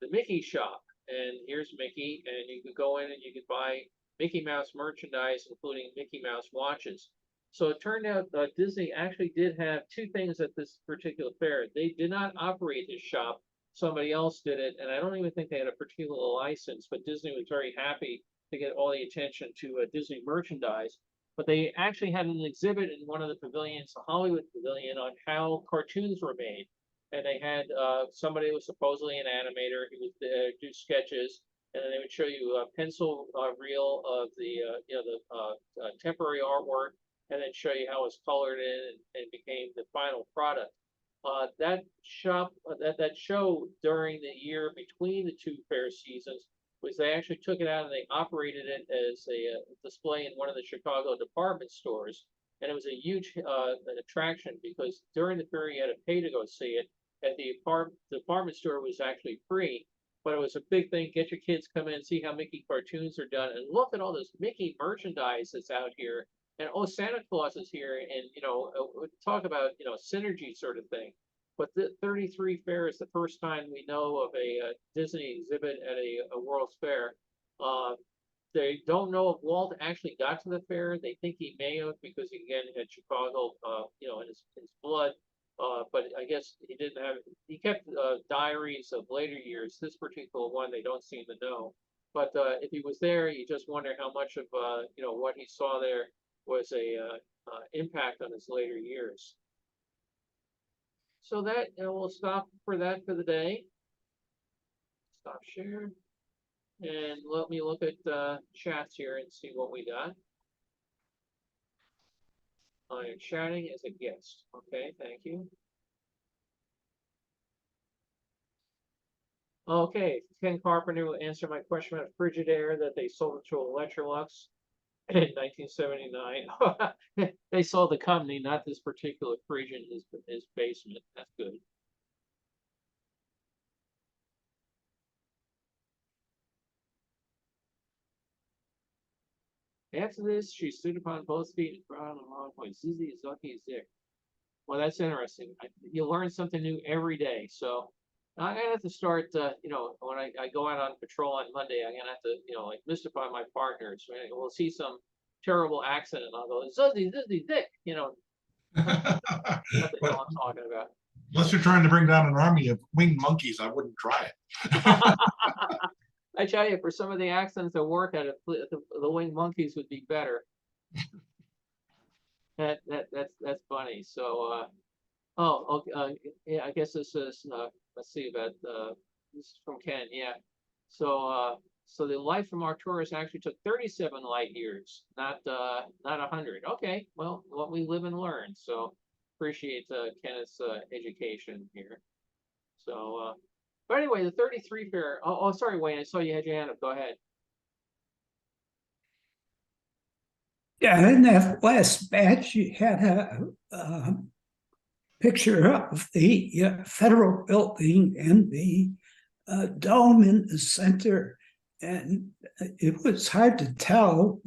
the Mickey shop. And here's Mickey, and you could go in and you could buy Mickey Mouse merchandise, including Mickey Mouse watches. So it turned out Disney actually did have two things at this particular fair. They did not operate this shop. Somebody else did it, and I don't even think they had a particular license, but Disney was very happy to get all the attention to Disney merchandise. But they actually had an exhibit in one of the pavilions, the Hollywood Pavilion, on how cartoons were made. And they had somebody who was supposedly an animator. He would do sketches, and then they would show you a pencil reel of the temporary artwork, and then show you how it was colored in and became the final product. That shop, that show during the year between the two fair seasons was they actually took it out and they operated it as a display in one of the Chicago department stores, and it was a huge attraction because during the fair you had to pay to go see it. At the department store was actually free, but it was a big thing. Get your kids come in, see how Mickey cartoons are done, and look at all this Mickey merchandise that's out here. And oh, Santa Claus is here, and talk about synergy sort of thing. But the 33 Fair is the first time we know of a Disney exhibit at a World's Fair. They don't know if Walt actually got to the fair. They think he may have because he again had Chicago, in his blood. But I guess he didn't have. He kept diaries of later years. This particular one, they don't seem to know. But if he was there, you just wonder how much of what he saw there was a impact on his later years. So that we'll stop for that for the day. Stop share, and let me look at chats here and see what we got. I am chatting as a guest. Okay, thank you. Okay, Ken Carpenter will answer my question about Frigidaire that they sold it to Electrolux in 1979. They sold the company, not this particular fridge in his basement. That's good. After this, she stood upon both feet and cried on the wrong point. Zizi is lucky as there. Well, that's interesting. You learn something new every day. So I'm gonna have to start. When I go out on patrol on Monday, I'm gonna have to, like mystify my partners. Right? We'll see some terrible accident, and I'll go, Zizi, Dick. What the hell I'm talking about. Unless you're trying to bring down an army of winged monkeys, I wouldn't try it. I tell you, for some of the accents that work at it, the winged monkeys would be better. That's funny. So, yeah, I guess this is let's see about this is from Ken. Yeah. So the light from Arcturus actually took 37 light years, not 100. Okay, well, what we live and learn. So appreciate Kenneth's education here. So, but anyway, the 33 Fair. Oh, sorry, Wayne. I saw you had your hand up. Go ahead. Yeah, in that last batch, you had a picture of the federal building and the dome in the center, and it was hard to tell.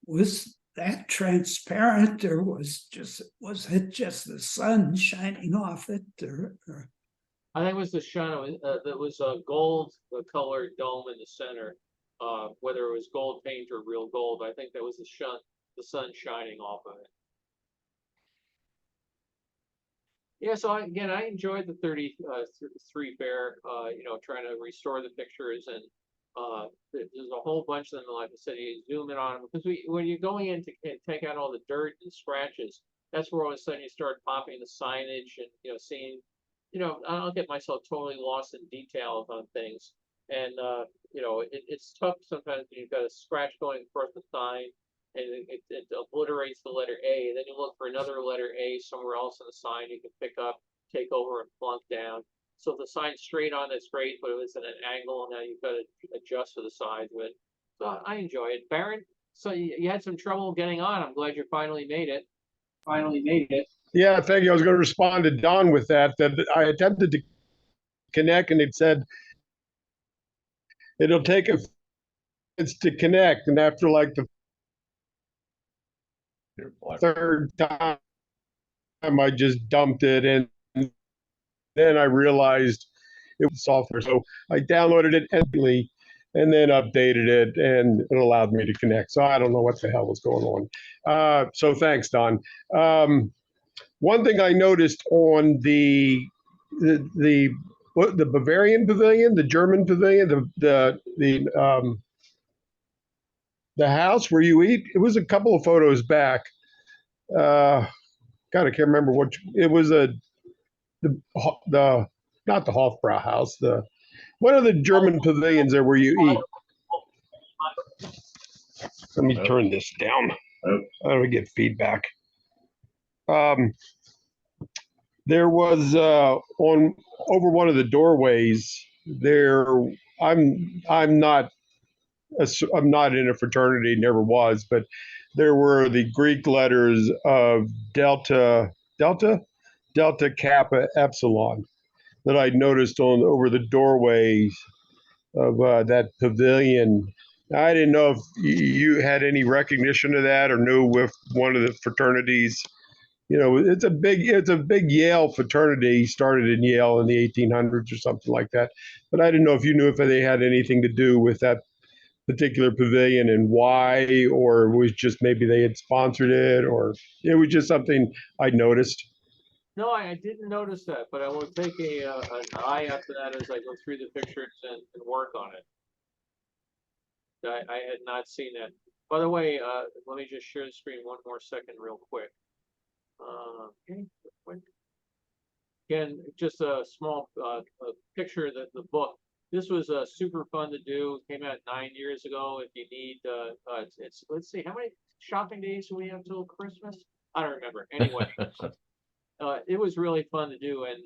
Was that transparent, or was it just the sun shining off it? Or... I think it was the sun. There was a gold colored dome in the center. Whether it was gold paint or real gold, I think that was the sun shining off of it. Yeah, so I enjoyed the 33 Fair, trying to restore the pictures, and there's a whole bunch of them, like I said, you zoom in on them, because when you're going in to take out all the dirt and scratches, that's where all of a sudden you start popping the signage and, seeing, I don't get myself totally lost in details on things. And, it's tough sometimes when you've got a scratch going across the sign, and it obliterates the letter A. And then you look for another letter A somewhere else on the sign you can pick up, take over, and plunk down. So if the sign's straight on, that's great, but if it's at an angle, now you've got to adjust to the sides of it. So I enjoy it. Baron, so you had some trouble getting on. I'm glad you finally made it. Yeah, thank you. I was going to respond to Don with that I attempted to connect and it said it'll take a minutes to connect. And after like the third time, I just dumped it. And then I realized it was software. So I downloaded it instantly and then updated it and it allowed me to connect. So I don't know what the hell was going on. So thanks, Don. One thing I noticed on the Bavarian pavilion, the German pavilion, the house where you eat, it was a couple of photos back. God, I can't remember what it was. The not the Hofbrau house. The one of the German pavilions there where you eat. Let me turn this down. I don't get feedback. There was on over one of the doorways there. I'm not I'm not in a fraternity, never was, but there were the Greek letters of Delta Kappa Epsilon that I noticed on over the doorways of that pavilion. I didn't know if you had any recognition of that or knew if one of the fraternities. You know, it's a big Yale fraternity, started in Yale in the 1800s or something like that. But I didn't know if you knew if they had anything to do with that particular pavilion and why, or it was just maybe they had sponsored it, or it was just something I noticed. No, I didn't notice that, but I will take an eye out for that as I go through the pictures and work on it. I had not seen that. By the way, let me just share the screen one more second real quick. Okay, quick. Again, just a small picture of the book. This was super fun to do. It came out 9 years ago. If you need, let's see, how many shopping days do we have till Christmas? I don't remember. Anyway, it was really fun to do, and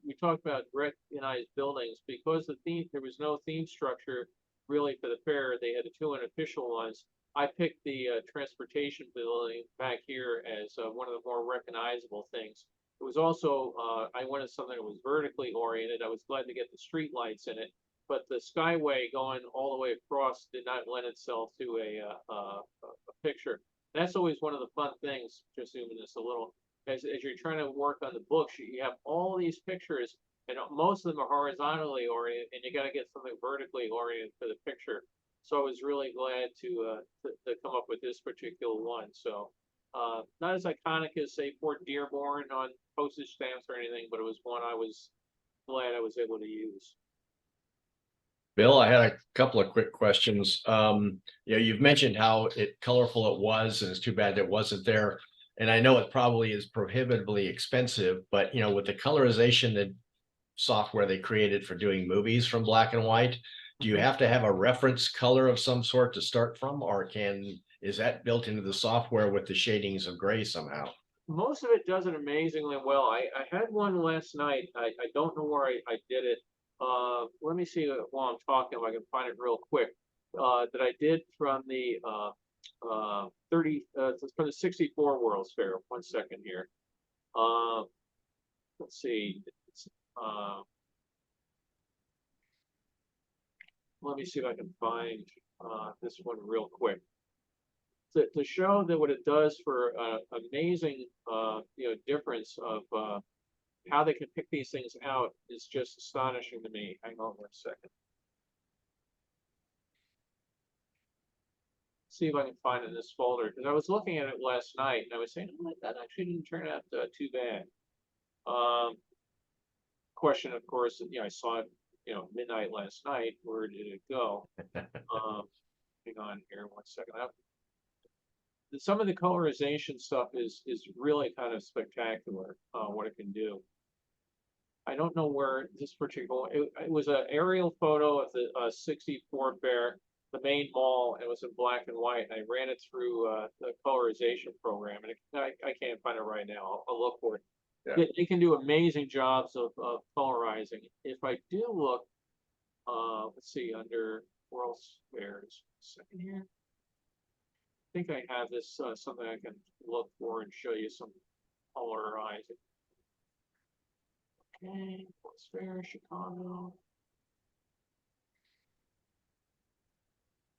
we talked about recognized buildings because there was no theme structure really for the fair. They had the two unofficial ones. I picked the transportation building back here as one of the more recognizable things. It was also I wanted something that was vertically oriented. I was glad to get the street lights in it, but the skyway going all the way across did not lend itself to a picture. That's always one of the fun things. Just zooming this a little. As you're trying to work on the books, you have all these pictures, and most of them are horizontally oriented, and you got to get something vertically oriented for the picture. So I was really glad to come up with this particular one. So not as iconic as say Fort Dearborn on postage stamps or anything, but it was one I was glad I was able to use. Bill, I had a couple of quick questions. You've mentioned how colorful it was, and it's too bad it wasn't there. And I know it probably is prohibitively expensive, but with the colorization that software they created for doing movies from black and white, do you have to have a reference color of some sort to start from, or is that built into the software with the shadings of gray somehow? Most of it does it amazingly well. I had one last night. I don't know where I did it. Let me see while I'm talking if I can find it real quick. That I did from the 30 from the 64 World's Fair. 1 second here. Let's see. Let me see if I can find this one real quick. To show that what it does for amazing difference of how they can pick these things out is just astonishing to me. Hang on 1 second. See if I can find it in this folder, because I was looking at it last night and I was saying, oh, that actually didn't turn out too bad. Question, of course, I saw it, midnight last night. Where did it go? Hang on here 1 second. Some of the colorization stuff is really kind of spectacular. What it can do. I don't know where this particular. It was an aerial photo of the 64 fair. The main mall, and it was in black and white, and I ran it through the colorization program, and I can't find it right now. I'll look for it. Yeah. They can do amazing jobs of colorizing. If I do look, let's see, under World's Fairs, second here. I think I have this something I can look for and show you some polarize it. Okay, what's fair, Chicago?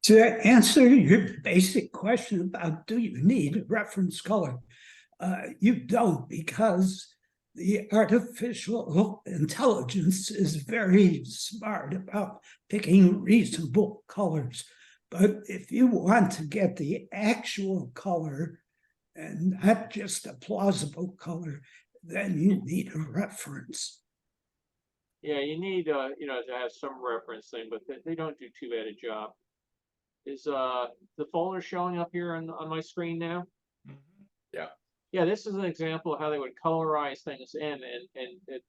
To answer your basic question about do you need a reference color, you don't, because the artificial intelligence is very smart about picking reasonable colors. But if you want to get the actual color and not just a plausible color, then you need a reference. Yeah, you need, you know, to have some reference thing, but they don't do too bad a job. Is the folder showing up here on my screen now? Yeah. Yeah, this is an example of how they would colorize things in, and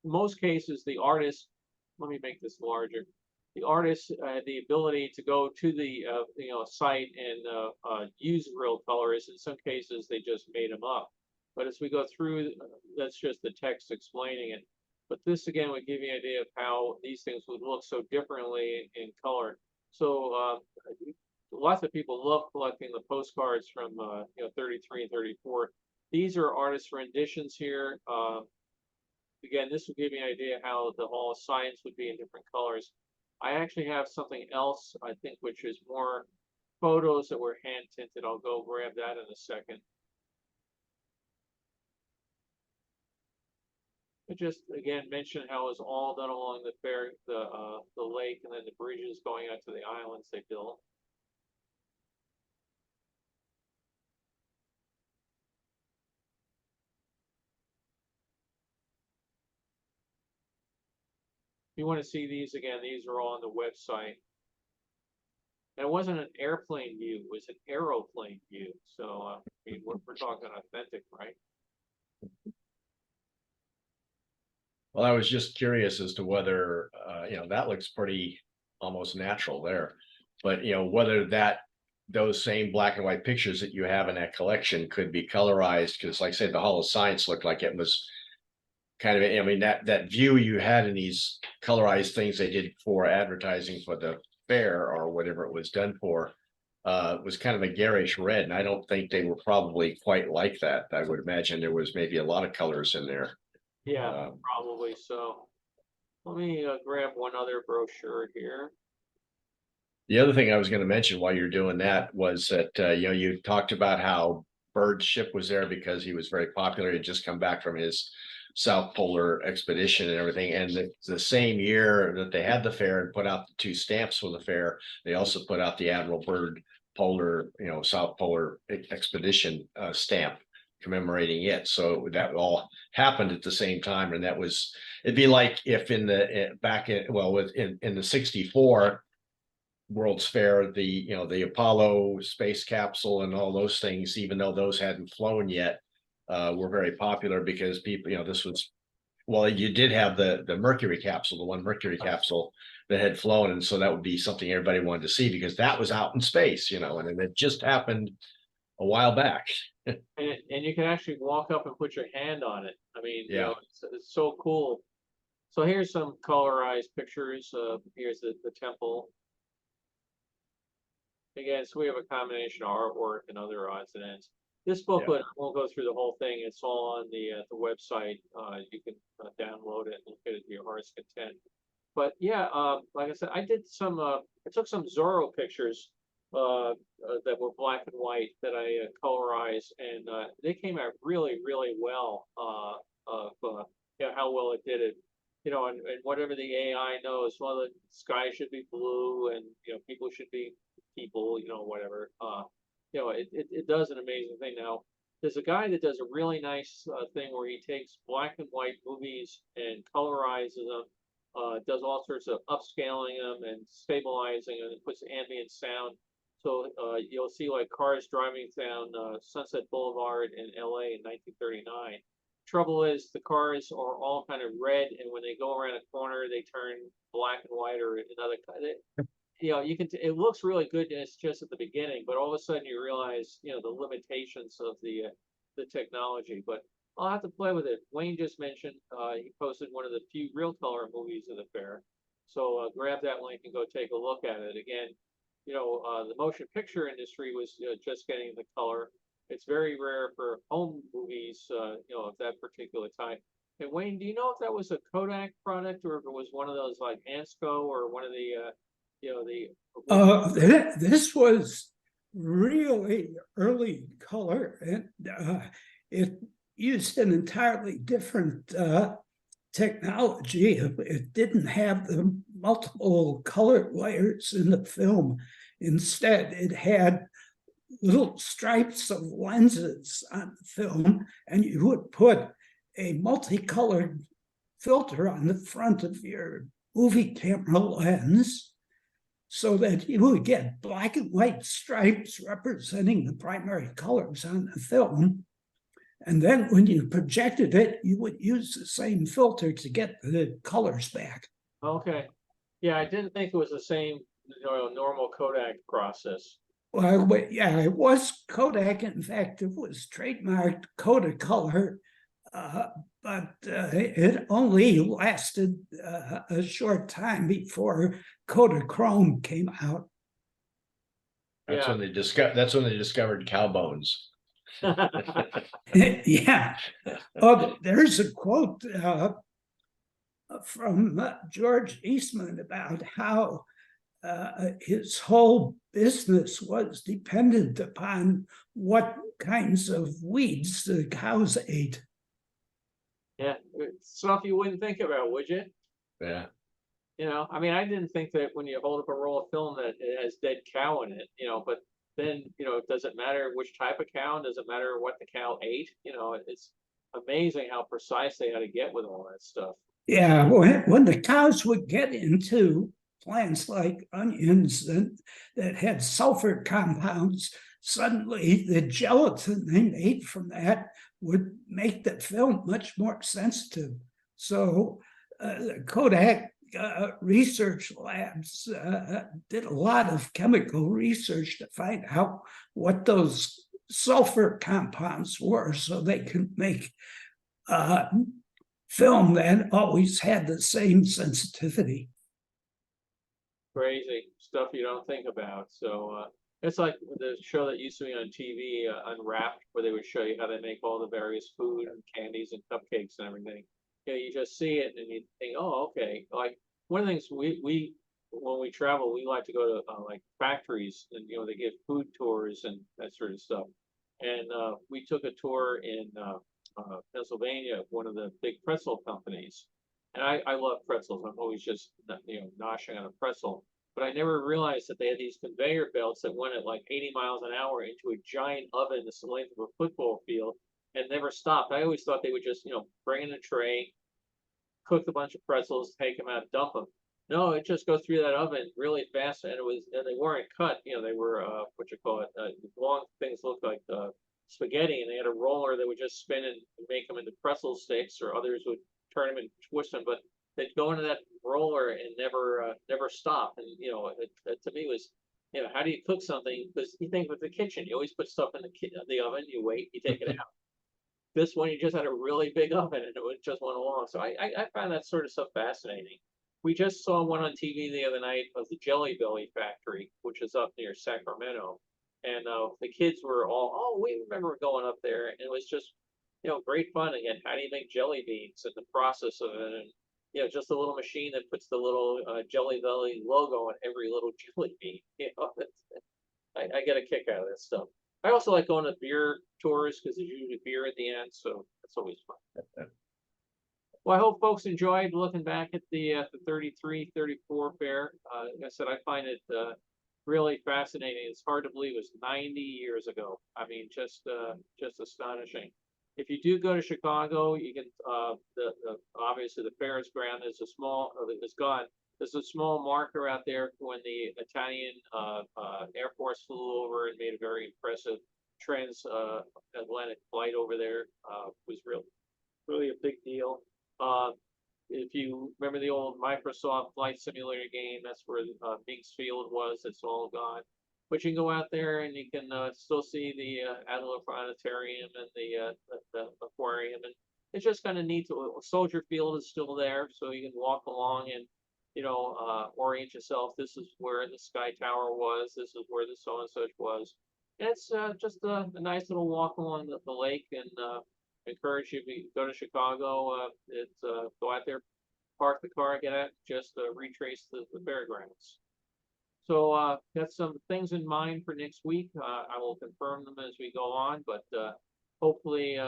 most cases, the artist, let me make this larger. The artist had the ability to go to the you know, site and use real colors. In some cases, they just made them up. But as we go through, that's just the text explaining it. But this again would give you an idea of how these things would look so differently in color. So lots of people love collecting the postcards from you know, 33 and 34. These are artist renditions here. Again, this will give you an idea how the Hall of Science would be in different colors. I actually have something else, I think, which is more photos that were hand tinted. I'll go grab that in a second. I just again mention how it was all done along the fair, the lake, and then the bridges going out to the islands they built. If you want to see these again, these are all on the website. And it wasn't an airplane view, it was an aeroplane view. So I mean, we're talking authentic, right? Well, I was just curious as to whether, you know, that looks pretty almost natural there. But, you know, whether those same black and white pictures that you have in that collection could be colorized, because like I said, the Hall of Science looked like it was kind of, I mean, that view you had in these colorized things they did for advertising for the fair or whatever it was done for, was kind of a garish red. And I don't think they were probably quite like that. I would imagine there was maybe a lot of colors in there. Yeah, probably so. Let me grab one other brochure here. The other thing I was going to mention while you're doing that was that, you know, you talked about how Bird's ship was there because he was very popular. He'd just come back from his South Polar expedition and everything. And the same year that they had the fair and put out the 2 stamps for the fair, they also put out the Admiral Byrd Polar, you know, South Polar expedition stamp commemorating it. So that all happened at the same time. And that was, it'd be like if in the back in, well, in the 64 World's Fair, the, you know, the Apollo space capsule and all those things, even though those hadn't flown yet, were very popular because people, you know, this was, well, you did have the Mercury capsule, the one Mercury capsule that had flown, and so that would be something everybody wanted to see because that was out in space, you know, and it just happened a while back. And you can actually walk up and put your hand on it. I mean, you Yeah. know, it's so cool. So here's some colorized pictures. Here's the temple. Again, so we have a combination of artwork and other odds and ends. This booklet, I won't go through the whole thing. It's all on the website. You can download it and look at it to your heart's content. But yeah, like I said, I did some. I took some Zorro pictures that were black and white that I colorized, and they came out really, really well. Of yeah, how well it did it. You know, and whatever the AI knows, well, the sky should be blue, and you know, people should be people. You know, whatever. You know, it does an amazing thing. Now, there's a guy that does a really nice thing where he takes black and white movies and colorizes them. Does all sorts of upscaling them and stabilizing them and puts ambient sound. So you'll see like cars driving down Sunset Boulevard in LA in 1939. Trouble is the cars are all kind of red, and when they go around a corner, they turn black and white or another. You know, you can. It looks really good, and it's just at the beginning, but all of a sudden you realize, you know, the limitations of the technology. But I'll have to play with it. Wayne just mentioned he posted one of the few real color movies of the fair, so grab that link and go take a look at it. Again, you know, the motion picture industry was just getting the color. It's very rare for home movies, of that particular type. And Wayne, do you know if that was a Kodak product or if it was one of those like Ansco or one of the, the. This was really early color, and it used an entirely different technology. It didn't have the multiple color layers in the film. Instead, it had little stripes of lenses on the film, and you would put a multicolored filter on the front of your movie camera lens so that you would get black and white stripes representing the primary colors on the film. And then when you projected it, you would use the same filter to get the colors back. Okay. Yeah, I didn't think it was the same, normal Kodak process. Well, yeah, it was Kodak. In fact, it was trademarked Kodacolor, but it only lasted a short time before Kodachrome came out. That's Yeah. when that's when they discovered cow bones. Yeah. Oh, there's a quote from George Eastman about how his whole business was dependent upon what kinds of weeds the cows ate. Yeah, it's stuff you wouldn't think about, would you? Yeah. I mean, I didn't think that when you hold up a roll of film that it has dead cow in it, but then, does it matter which type of cow? Does it matter what the cow ate? It's amazing how precise they had to get with all that stuff. Yeah, when the cows would get into plants like onions that had sulfur compounds, suddenly the gelatin they made from that would make the film much more sensitive. So the Kodak research labs did a lot of chemical research to find out what those sulfur compounds were so they could make film that always had the same sensitivity. Crazy stuff you don't think about. So it's like the show that used to be on TV, Unwrapped, where they would show you how they make all the various food and candies and cupcakes and everything. You just see it and you think, oh, okay. Like one of the things we when we travel, we like to go to like factories and they give food tours and that sort of stuff. And we took a tour in Pennsylvania, one of the big pretzel companies. And I love pretzels. I'm always just noshing on a pretzel. But I never realized that they had these conveyor belts that went at like 80 miles an hour into a giant oven that's the length of a football field and never stopped. I always thought they would just, bring in a tray, cook a bunch of pretzels, take them out, dump them. No, it just goes through that oven really fast, and they weren't cut. They were long things looked like spaghetti, and they had a roller that would just spin and make them into pretzel sticks, or others would turn them and twist them. But they'd go into that roller and never stop. And it to me was, how do you cook something? Because you think with the kitchen, you always put stuff in the oven, you wait, you take it out. This one, you just had a really big oven, and it just went along. So I find that sort of stuff fascinating. We just saw one on TV the other night of the Jelly Belly factory, which is up near Sacramento. And the kids were all, oh, we remember going up there. And it was just, great fun. Again, how do you make jelly beans and the process of it? And, just a little machine that puts the little Jelly Belly logo on every little jelly bean. I get a kick out of that stuff. I also like going to beer tours because there's usually beer at the end. So that's always fun. Well, I hope folks enjoyed looking back at the 33, 34 fair. Like I said, I find it really fascinating. It's hard to believe it was 90 years ago. I mean, just astonishing. If you do go to Chicago, you can obviously the Ferris ground is is gone. There's a small marker out there when the Italian Air Force flew over and made a very impressive transatlantic flight over there. Was really a big deal. If you remember the old Microsoft Flight Simulator game, that's where Minks Field was. It's all gone. But you can go out there and you can still see the Adler Planetarium and the aquarium, and it's just kind of neat. Soldier Field is still there, so you can walk along and orient yourself. This is where the Sky Tower was. This is where the so and such was. And it's just a nice little walk along the lake, and encourage you to go to Chicago. Go out there, park the car, get out, just retrace the fairgrounds. So got some things in mind for next week. I will confirm them as we go on, but hopefully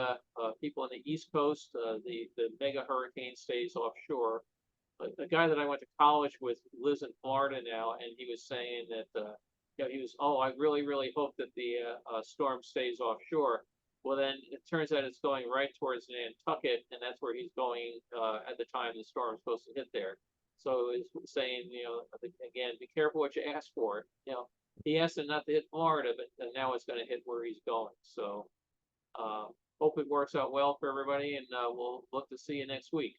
people on the East Coast, the mega hurricane stays offshore. But the guy that I went to college with lives in Florida now, and he was saying that I really hope that the storm stays offshore. Well, then it turns out it's going right towards Nantucket, and that's where he's going at the time the storm's supposed to hit there. So he's saying, again, be careful what you ask for. He asked him not to hit Florida, but now it's going to hit where he's going. So hope it works out well for everybody, and we'll look to see you next week.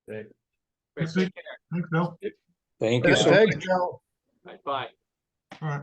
Great. Great, take care. Thanks, Bill. Thank you so much. Thanks, Joe. All right, bye. All right.